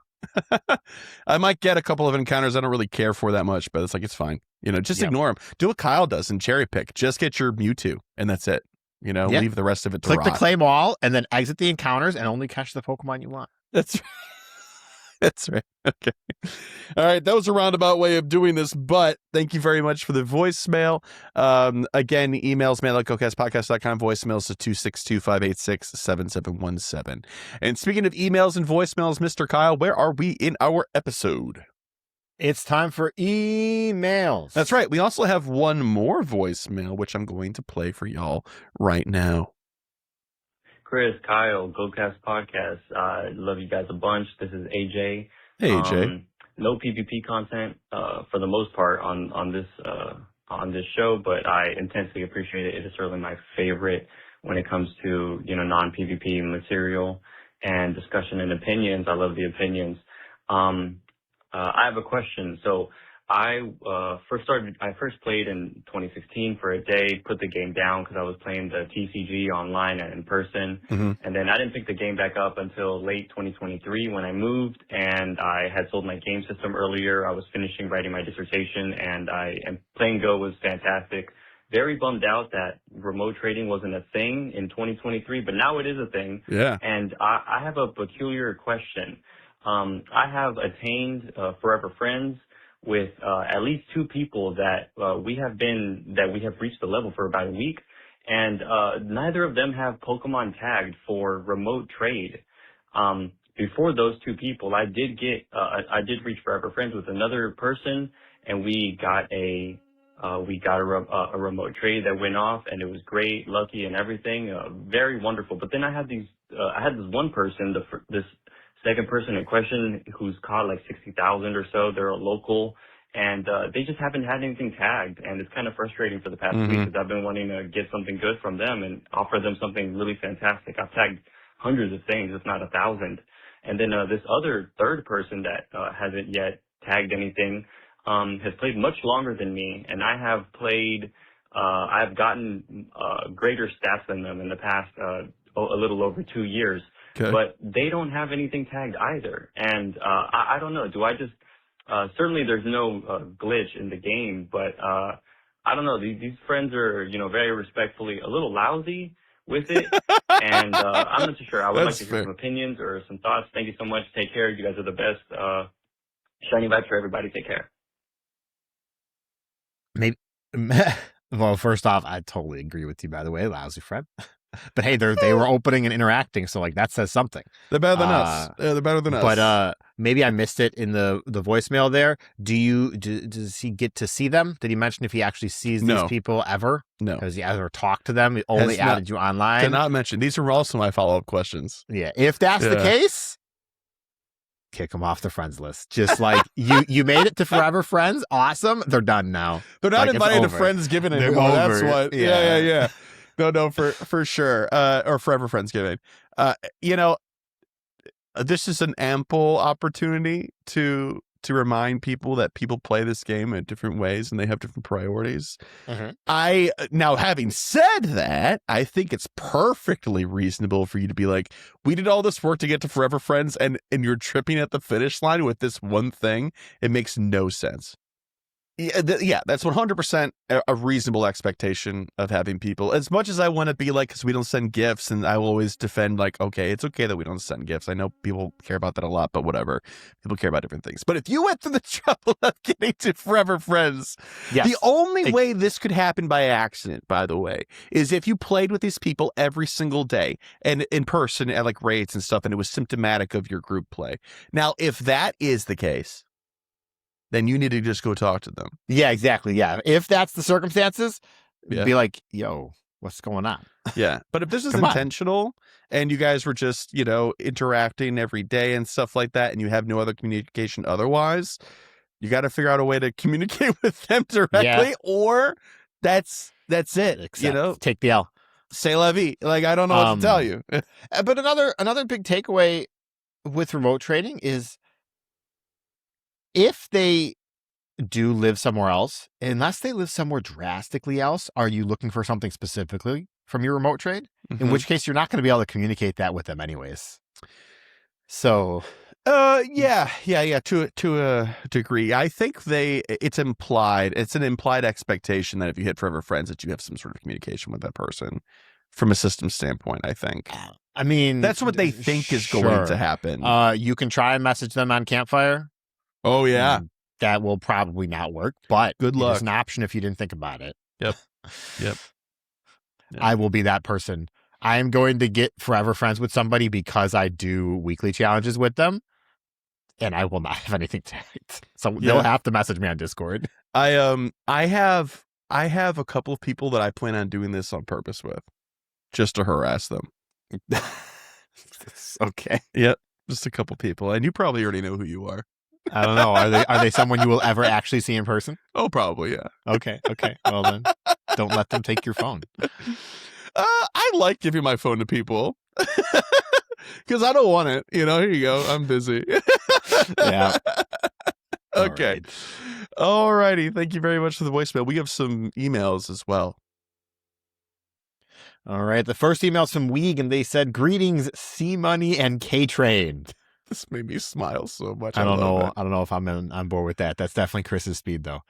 I might get a couple of encounters I don't really care for that much, but it's like, it's fine. Just ignore them. Do what Kyle does and cherry pick. Just get your Mewtwo and that's it. Leave the rest of it to Click rot. the claim all and then exit the encounters and only catch the Pokemon you want. That's right. That's right. Okay. All right. That was a roundabout way of doing this, but thank you very much for the voicemail. Again, emails, mail@gocastpodcast.com, voicemails to 262-586-7717. And speaking of emails and voicemails, Mr. Kyle, where are we in our episode? It's time for emails. That's right. We also have one more voicemail, which I'm going to play for y'all right now. Chris, Kyle, GOCast podcast. I love you guys a bunch. This is AJ. Hey, AJ. No PvP content for the most part on this show, but I intensely appreciate it. It is certainly my favorite when it comes to non-PvP material and discussion and opinions. I love the opinions. I have a question. So I first played in 2016 for a day, put the game down because I was playing the TCG online and in person. Mm-hmm. And then I didn't pick the game back up until late 2023 when I moved and I had sold my game system earlier. I was finishing writing my dissertation and playing Go was fantastic. Very bummed out that remote trading wasn't a thing in 2023, but now it is a thing. Yeah. And I have a peculiar question. I have attained Forever Friends with at least 2 people that we have reached the level for about a week, and neither of them have Pokemon tagged for remote trade. Before those 2 people, I did reach Forever Friends with another person, and we got a remote trade that went off, and it was great, lucky, and everything, very wonderful. But then I had this one person, this second person in question, who's caught like 60,000 or so. They're a local, and they just haven't had anything tagged, and it's kind of frustrating for the past week because I've been wanting to get something good from them and offer them something really fantastic. I've tagged hundreds of things, if not 1,000. And then this other third person that hasn't yet tagged anything has played much longer than me, and I have played. I've gotten greater stats than them in the past a little over 2 years. Okay. But they don't have anything tagged either. And I don't know. Do I just certainly there's no glitch in the game, but I don't know. These friends are, very respectfully a little lousy with it. And I'm not too sure. I would like to hear some opinions or some thoughts. Thank you so much. Take care. You guys are the best. Shining vibes for everybody. Take care. Maybe. Well, first off, I totally agree with you, by the way, lousy friend. But hey, they were opening and interacting, so like that says something. They're better than us. Yeah, they're better than us. But maybe I missed it in the voicemail there. Does he get to see them? Did he mention if he actually sees these people ever? No. Has he ever talked to them? He only added you online? Did not mention. These are also my follow-up questions. Yeah. If that's the case, kick them off the friends list. Just like you made it to Forever Friends. Awesome. They're done now. They're not invited to Friendsgiving anymore. That's what. Yeah. No, for sure. Or Forever Friendsgiving. This is an ample opportunity to to remind people that people play this game in different ways and they have different priorities. Mm-hmm. Now, having said that, I think it's perfectly reasonable for you to be like, we did all this work to get to Forever Friends, and you're tripping at the finish line with this one thing. It makes no sense. Yeah, that's 100% a reasonable expectation of having people. As much as I want to be like, because we don't send gifts, and I will always defend, like, okay, it's okay that we don't send gifts. I know people care about that a lot, but whatever. People care about different things. But if you went through the trouble of getting to Forever Friends, Yes. the only way this could happen by accident, by the way, is if you played with these people every single day and in person at like raids and stuff, and it was symptomatic of your group play. Now, if that is the case, then you need to just go talk to them. Yeah, exactly. Yeah. If that's the circumstances, Yeah. be like, yo, what's going on? Yeah. But if this is Come on. intentional and you guys were just, interacting every day and stuff like that, and you have no other communication otherwise, you got to figure out a way to communicate with them directly, or that's it. Except take the L. C'est la vie. Like, I don't know what to tell you. But another big takeaway with remote trading is, if they do live somewhere else, unless they live somewhere drastically else, are you looking for something specifically from your remote trade? In which case, you're not going to be able to communicate that with them anyways. So, yeah, to a degree. I think it's implied. It's an implied expectation that if you hit Forever Friends, that you have some sort of communication with that person from a system standpoint, I think. I mean, that's what they think is going to happen. You can try and message them on Campfire. Oh, yeah. That will probably not work, but good luck. It's an option if you didn't think about it. Yep. I will be that person. I am going to get Forever Friends with somebody because I do weekly challenges with them, and I will not have anything to write. So they'll have to message me on Discord. I have a couple of people that I plan on doing this on purpose with, just to harass them. Okay. Yep. Just a couple people, and you probably already know who you are. I don't know. Are they someone you will ever actually see in person? Oh, probably, yeah. Okay. Well then, don't let them take your phone. I like giving my phone to people because I don't want it. Here you go. I'm busy. Yeah. Okay. All righty. Thank you very much for the voicemail. We have some emails as well. All right. The first email's from Weeg, and they said, "Greetings, C Money and K Train." This made me smile so much. I don't know if I'm on board with that. That's definitely Chris's speed, though.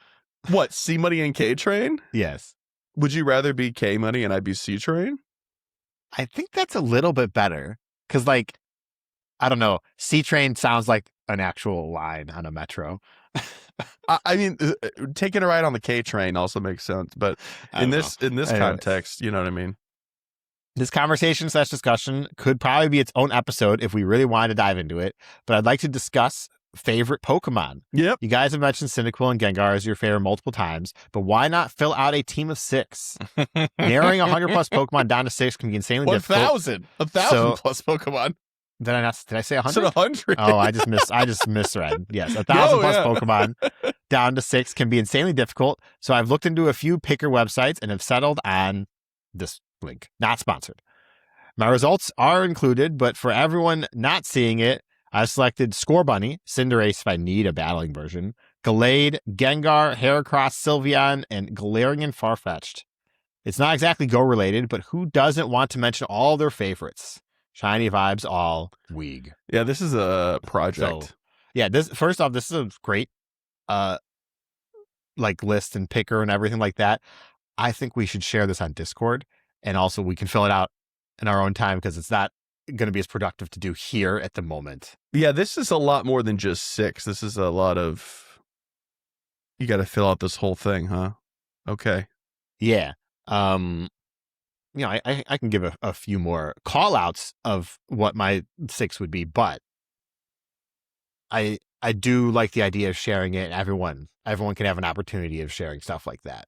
What, C Money and K Train? Yes. Would you rather be K Money and I be C Train? I think that's a little bit better because, like, I don't know. C Train sounds like an actual line on a metro. I mean, taking a ride on the K Train also makes sense, but in this context, you know what I mean. This conversation/discussion could probably be its own episode if we really wanted to dive into it, but I'd like to discuss favorite Pokemon. Yep. You guys have mentioned Cyndaquil and Gengar as your favorite multiple times, but why not fill out a team of 6? Narrowing 100 plus Pokemon down to 6 can be insanely difficult. 1,000 plus Pokemon. Did I say 100? I said 100. Oh, I just misread. Yes, 1,000 plus Pokemon down to 6 can be insanely difficult. So I've looked into a few picker websites and have settled on this link. Not sponsored. My results are included, but for everyone not seeing it, I selected Scorbunny, Cinderace if I need a battling version, Gallade, Gengar, Heracross, Sylveon, and Galarian Farfetch'd. It's not exactly Go related, but who doesn't want to mention all their favorites? Shiny vibes, all Weeg. Yeah, this is a project. So, yeah, this is a great list and picker and everything like that. I think we should share this on Discord, and also we can fill it out in our own time because it's not going to be as productive to do here at the moment. Yeah, this is a lot more than just 6. This is a lot of, you got to fill out this whole thing, huh? Okay. Yeah. I can give a few more call outs of what my 6 would be, but I do like the idea of sharing it. Everyone can have an opportunity of sharing stuff like that.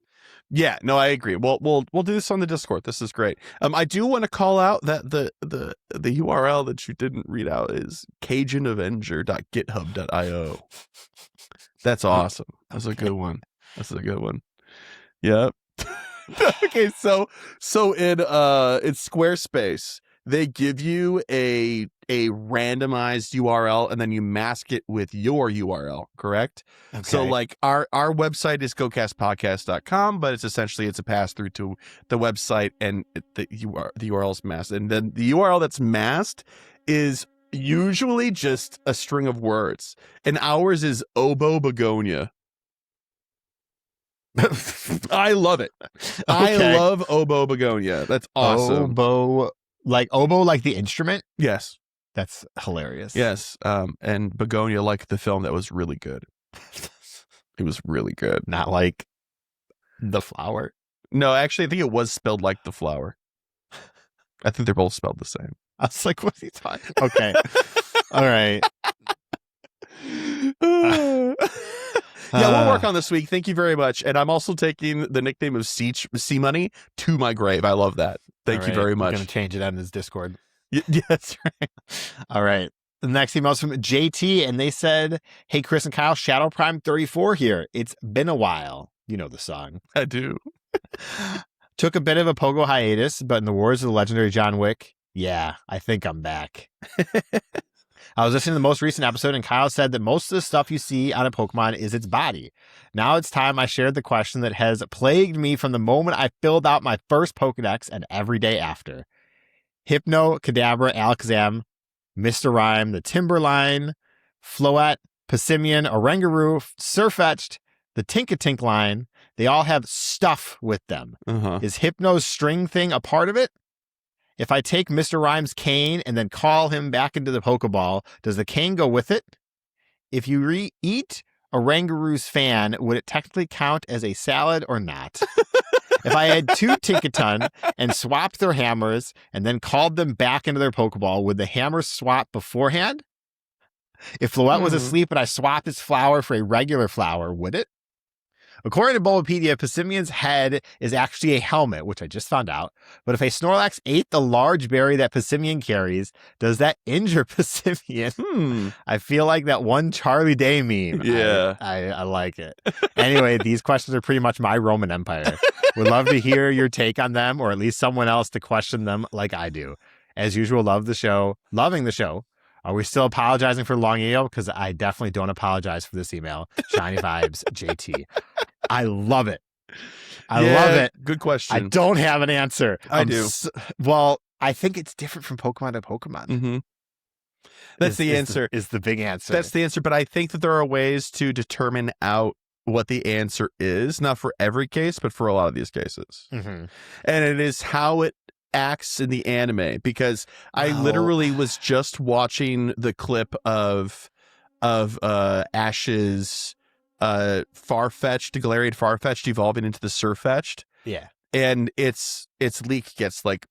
Yeah, no, I agree. We'll do this on the Discord. This is great. I do want to call out that the URL that you didn't read out is CajunAvenger.github.io. That's awesome. That's a good one. Yep. Okay, so in Squarespace, they give you a randomized URL and then you mask it with your URL, correct? Okay. So like our website is GOCastPodcast.com, but it's a pass through to the website, and the URL is masked. And then the URL that's masked is usually just a string of words. And ours is Obo Begonia. I love it. I love Obo Begonia. That's awesome. Obo like the instrument? Yes. That's hilarious. Yes. And Begonia like the film that was really good. It was really good. Not like the flower. No, actually, I think it was spelled like the flower. I think they're both spelled the same. I was like, what's he talking? Okay. All right. Yeah, we'll work on this week. Thank you very much. And I'm also taking the nickname of C Money to my grave. I love that. Thank you very much. I'm going to change it on his Discord. Yeah, that's right. All right. The next email is from JT, and they said, hey, Chris and Kyle, Shadow Prime 34 here. It's been a while. You know the song. I do. Took a bit of a pogo hiatus, but in the words of the legendary John Wick, yeah, I think I'm back. I was listening to the most recent episode, and Kyle said that most of the stuff you see on a Pokemon is its body. Now it's time I shared the question that has plagued me from the moment I filled out my first Pokedex and every day after. Hypno, Kadabra, Alakazam, Mr. Rhyme, the Timberline, Floette, Passimian, Oranguru, Surfetched, the TInkatink line, they all have stuff with them. Uh-huh. Is Hypno's string thing a part of it? If I take Mr. Rhyme's cane and then call him back into the Pokeball, does the cane go with it? If you eat Oranguru's fan, would it technically count as a salad or not? If I had two Tinkaton and swapped their hammers and then called them back into their Pokeball, would the hammers swap beforehand? If Floette was asleep and I swapped its flower for a regular flower, would it? According to Bulbapedia, Passimian's head is actually a helmet, which I just found out. But if a Snorlax ate the large berry that Passimian carries, does that injure Passimian? I feel like that one Charlie Day meme. Yeah. I like it. Anyway, these questions are pretty much my Roman Empire. Would love to hear your take on them, or at least someone else to question them like I do. As usual, loving the show. Are we still apologizing for long email? Because I definitely don't apologize for this email. Shiny vibes, JT. I love it. I love it. Good question. I don't have an answer. I do. Well, I think it's different from Pokemon to Pokemon. Mm-hmm. That's the answer. Is the big answer. That's the answer. But I think that there are ways to determine out what the answer is, not for every case, but for a lot of these cases. Mm-hmm. And it is how it acts in the anime, because I literally was just watching the clip of Ash's Farfetch'd, Galarian Farfetch'd evolving into the Surfetch'd. Yeah. And its leak gets like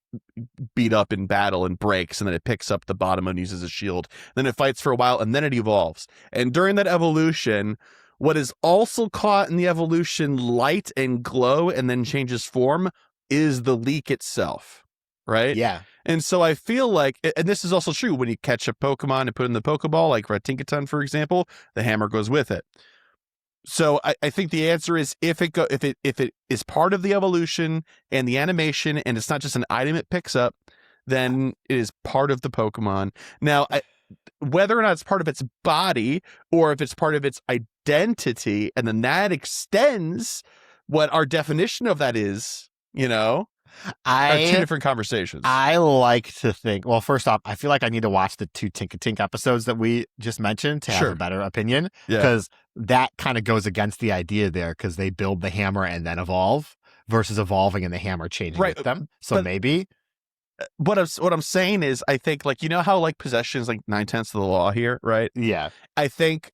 beat up in battle and breaks, and then it picks up the bottom and uses a shield. Then it fights for a while, and then it evolves. And during that evolution, what is also caught in the evolution light and glow and then changes form is the leak itself. Right? Yeah. And so I feel like, and this is also true when you catch a Pokemon and put it in the Pokeball, like Red Tinkaton, for example, the hammer goes with it. So I think the answer is if it is part of the evolution and the animation, and it's not just an item it picks up, then it is part of the Pokemon. Now, whether or not it's part of its body or if it's part of its identity, and then that extends what our definition of that is, are two different conversations. I like to think, well, first off, I feel like I need to watch the 2 TInkatink episodes that we just mentioned to have a better opinion, because that kind of goes against the idea there, because they build the hammer and then evolve versus evolving and the hammer changing with them. So maybe. What I'm saying is, I think, like, how like possession is like 9/10 of the law here, right? Yeah. I think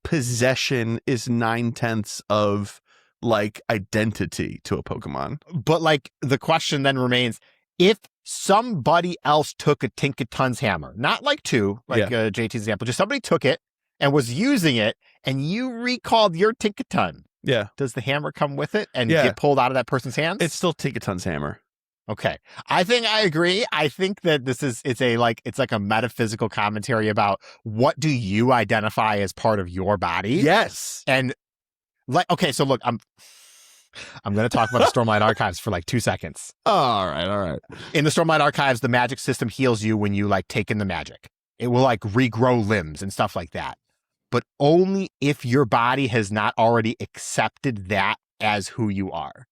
possession is 9/10 of like identity to a Pokemon. But like the question then remains, if somebody else took a Tinkaton's hammer, not like 2, like JT's example, just somebody took it and was using it, and you recalled your Tinkaton. Yeah. Does the hammer come with it and get pulled out of that person's hands? It's still Tinkaton's hammer. Okay. I think I agree. I think that it's like a metaphysical commentary about what do you identify as part of your body? Yes. And like, okay, so look, I'm going to talk about the Stormlight Archives for like 2 seconds. All right. In the Stormlight Archives, the magic system heals you when you like take in the magic. It will like regrow limbs and stuff like that. But only if your body has not already accepted that as who you are.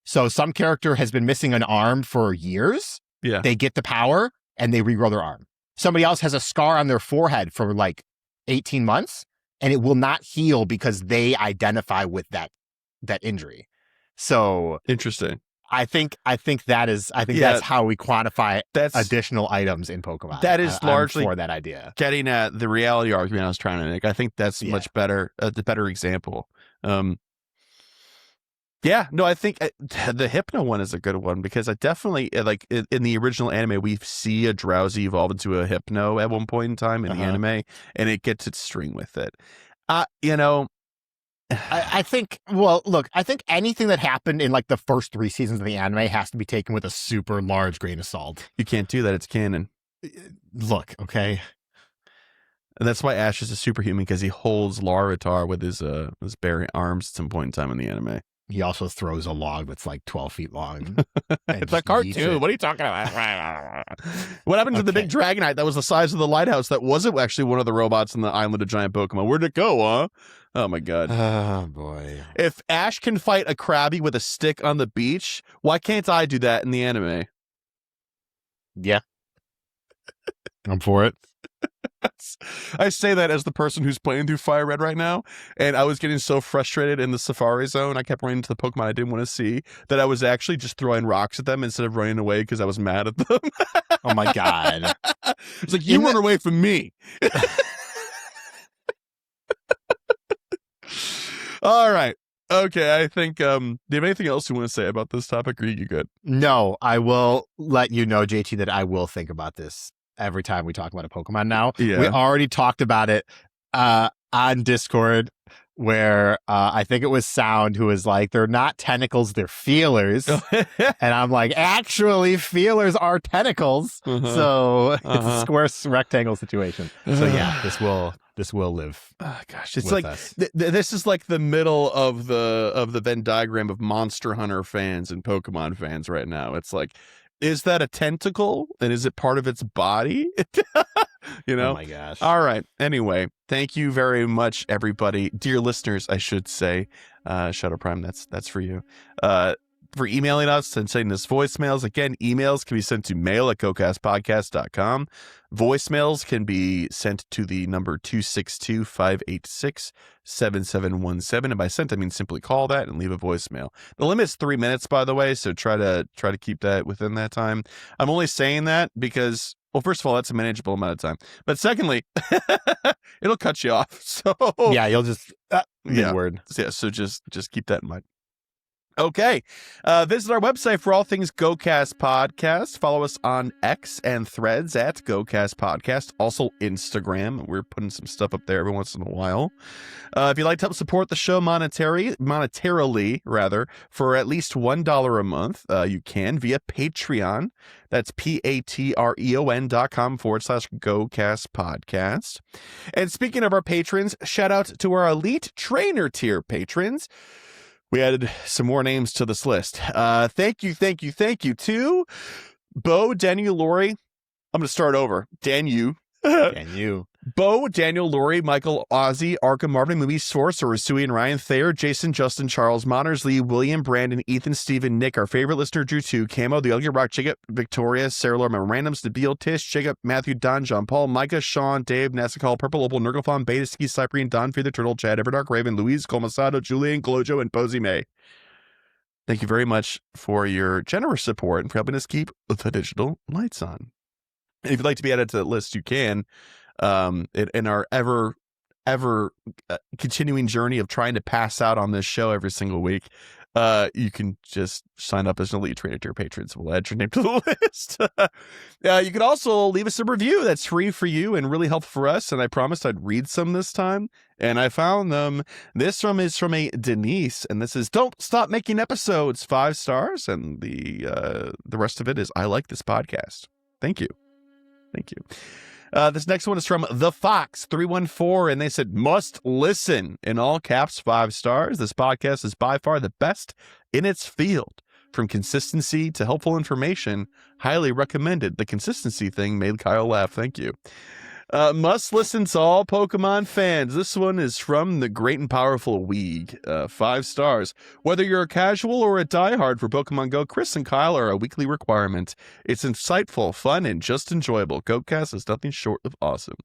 So some character has been missing an arm for years. Yeah. They get the power and they regrow their arm. Somebody else has a scar on their forehead for like 18 months and it will not heal because they identify with that injury. So Interesting. I think that's how we quantify That's additional items in Pokemon. That is largely for that idea. Getting at the reality argument I was trying to make. I think that's much better, the better example. I think the Hypno one is a good one because I definitely like in the original anime we see a Drowsy evolve into a Hypno at one point in time in the anime, and it gets its string with it. I think, well, look, I think anything that happened in like the first 3 seasons of the anime has to be taken with a super large grain of salt. You can't do that. It's canon. Look, okay. And that's why Ash is a superhuman, because he holds Larvitar with his bare arms at some point in time in the anime. He also throws a log that's like 12 feet long. It's a cartoon. What are you talking about? What happened to the big Dragonite that was the size of the lighthouse that wasn't actually one of the robots in the Island of Giant Pokemon? Where'd it go, huh? Oh, my God. Oh, boy. If Ash can fight a Krabby with a stick on the beach, why can't I do that in the anime? Yeah. I'm for it. I say that as the person who's playing through Fire Red right now, and I was getting so frustrated in the Safari Zone, I kept running into the Pokemon I didn't want to see, that I was actually just throwing rocks at them instead of running away because I was mad at them. Oh my God. It's like, you run away from me. All right. Okay, I think, do you have anything else you want to say about this topic, or are you good? No, I will let you know, JT, that I will think about this every time we talk about a Pokemon now. Yeah. We already talked about it on Discord, where I think it was Sound who was like, they're not tentacles, they're feelers. And I'm like, actually, feelers are tentacles. So it's a square rectangle situation. So yeah, this will live. Oh, gosh, it's like this is like the middle of the Venn diagram of Monster Hunter fans and Pokemon fans right now. It's like, is that a tentacle? And is it part of its body? Oh my gosh. All right. Anyway, thank you very much, everybody. Dear listeners, I should say, Shadow Prime, that's for you. For emailing us and sending us voicemails. Again, emails can be sent to mail@gocastpodcast.com. Voicemails can be sent to the number 262-586-7717. And by sent, I mean simply call that and leave a voicemail. The limit is 3 minutes, by the way, so try to keep that within that time. I'm only saying that because, well, first of all, that's a manageable amount of time. But secondly, it'll cut you off. So yeah, you'll just word. Yeah, so just keep that in mind. Okay. Visit our website for all things GoCast Podcast. Follow us on X and Threads at GoCast Podcast. Also Instagram. We're putting some stuff up there every once in a while. If you'd like to help support the show monetarily, for at least $1 a month, you can via Patreon. That's patreon.com/GoCast Podcast. And speaking of our patrons, shout out to our Elite Trainer tier patrons. We added some more names to this list. Thank you to Bo, Daniel, Lori. I'm going to start over. Bo, Daniel, Lori, Michael, Ozzy, Arkham, Marvin, Movie, Source, Urusui, and Ryan, Thayer, Jason, Justin, Charles, Monners, Lee, William, Brandon, Ethan, Steven, Nick, our favorite listener, Drew 2, Camo, The Ugly Rock, Jacob, Victoria, Sarah, Laura, Randoms, Nabil, Tish, Jacob, Matthew, Don, John Paul, Micah, Sean, Dave, Nassicall, Purple Opal, Nurglefon, Beta, Ski, Cyprian, Don, Fear the Turtle, Chad, Everdark, Raven, Louise, Colmasado, Julian, Glojo, and Posey May. Thank you very much for your generous support and for helping us keep the digital lights on. And if you'd like to be added to that list, you can. In our ever continuing journey of trying to pass out on this show every single week, you can just sign up as an Elite Trainer tier patron, so we'll add your name to the list. You can also leave us a review that's free for you and really helpful for us, and I promised I'd read some this time, and I found them. This one is from a Denise, and this is, "Don't stop making episodes," 5 stars, and the rest of it is, "I like this podcast." Thank you. This next one is from The Fox 314, and they said, must listen in all caps, 5 stars. This podcast is by far the best in its field. From consistency to helpful information, highly recommended. The consistency thing made Kyle laugh. Thank you. Must listen to all Pokemon fans. This one is from the great and powerful Weeg. 5 stars. Whether you're a casual or a diehard for Pokemon Go, Chris and Kyle are a weekly requirement. It's insightful, fun, and just enjoyable. GOCast is nothing short of awesome.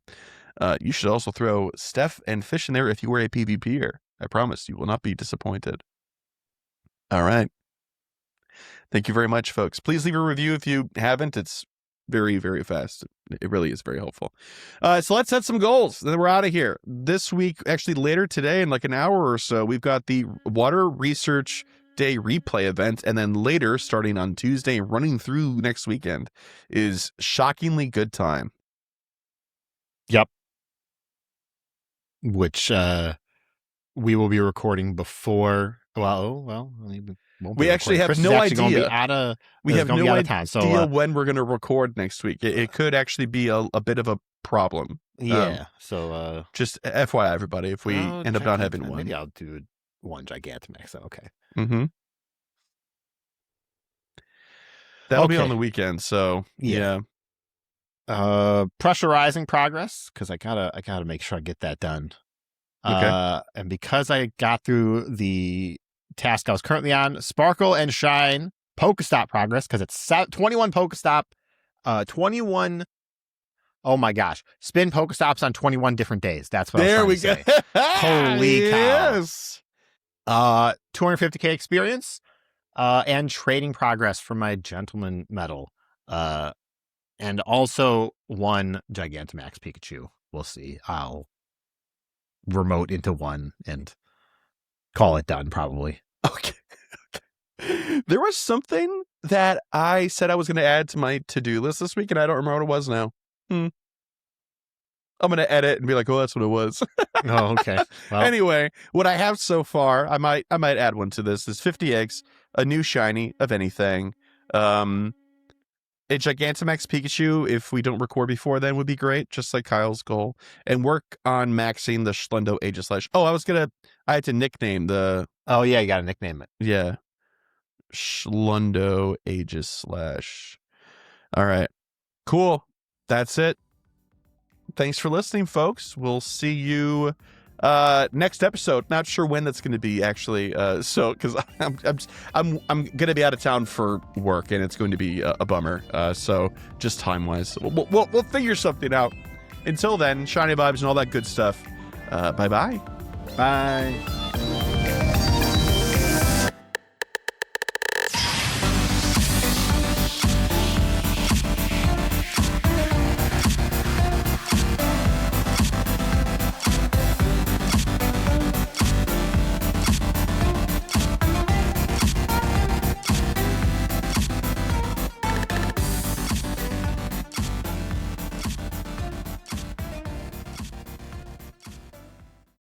You should also throw Steph and Fish in there if you were a PvPer. I promise you will not be disappointed. All right. Thank you very much, folks. Please leave a review if you haven't. It's very, very fast. It really is very helpful. So let's set some goals. Then we're out of here. This week, actually later today, in like an hour or so, we've got the Water Research Day replay event. And then later, starting on Tuesday, running through next weekend, is Shockingly Good Time. Yep. Which we will be recording before. Well, we actually have no idea. We have no idea when we're going to record next week. It could actually be a bit of a problem. Yeah. So just FYI, everybody, if we end up not having one, maybe I'll do one Gigantamax. Okay. Mm-hmm. That'll be on the weekend. So yeah. Pressurizing progress because I gotta make sure I get that done. Okay. And because I got through the task I was currently on, Sparkle and Shine Pokestop progress, because it's 21 Pokestop, 21. Oh my gosh, spin Pokestops on 21 different days. That's what I was trying to say. Holy cow! Yes. 250k experience, and trading progress for my Gentleman Medal, and also 1 Gigantamax Pikachu. We'll see. I'll remote into 1 and call it done, probably. Okay. There was something that I said I was going to add to my to-do list this week, and I don't remember what it was now. I'm going to edit and be like, oh, that's what it was. Oh, okay. Well, anyway, what I have so far, I might add one to this, is 50 eggs, a new shiny of anything, a Gigantamax Pikachu, if we don't record before then, would be great, just like Kyle's goal. And work on maxing the Schlendo Aegislash. Oh, I had to nickname the... Oh, yeah, you got to nickname it. Yeah. Schlendo Aegislash. All right. Cool. That's it. Thanks for listening, folks. We'll see you next episode. Not sure when that's going to be, actually. So because I'm going to be out of town for work, and it's going to be a bummer. So just time wise, we'll figure something out. Until then, shiny vibes and all that good stuff. Bye. Bye.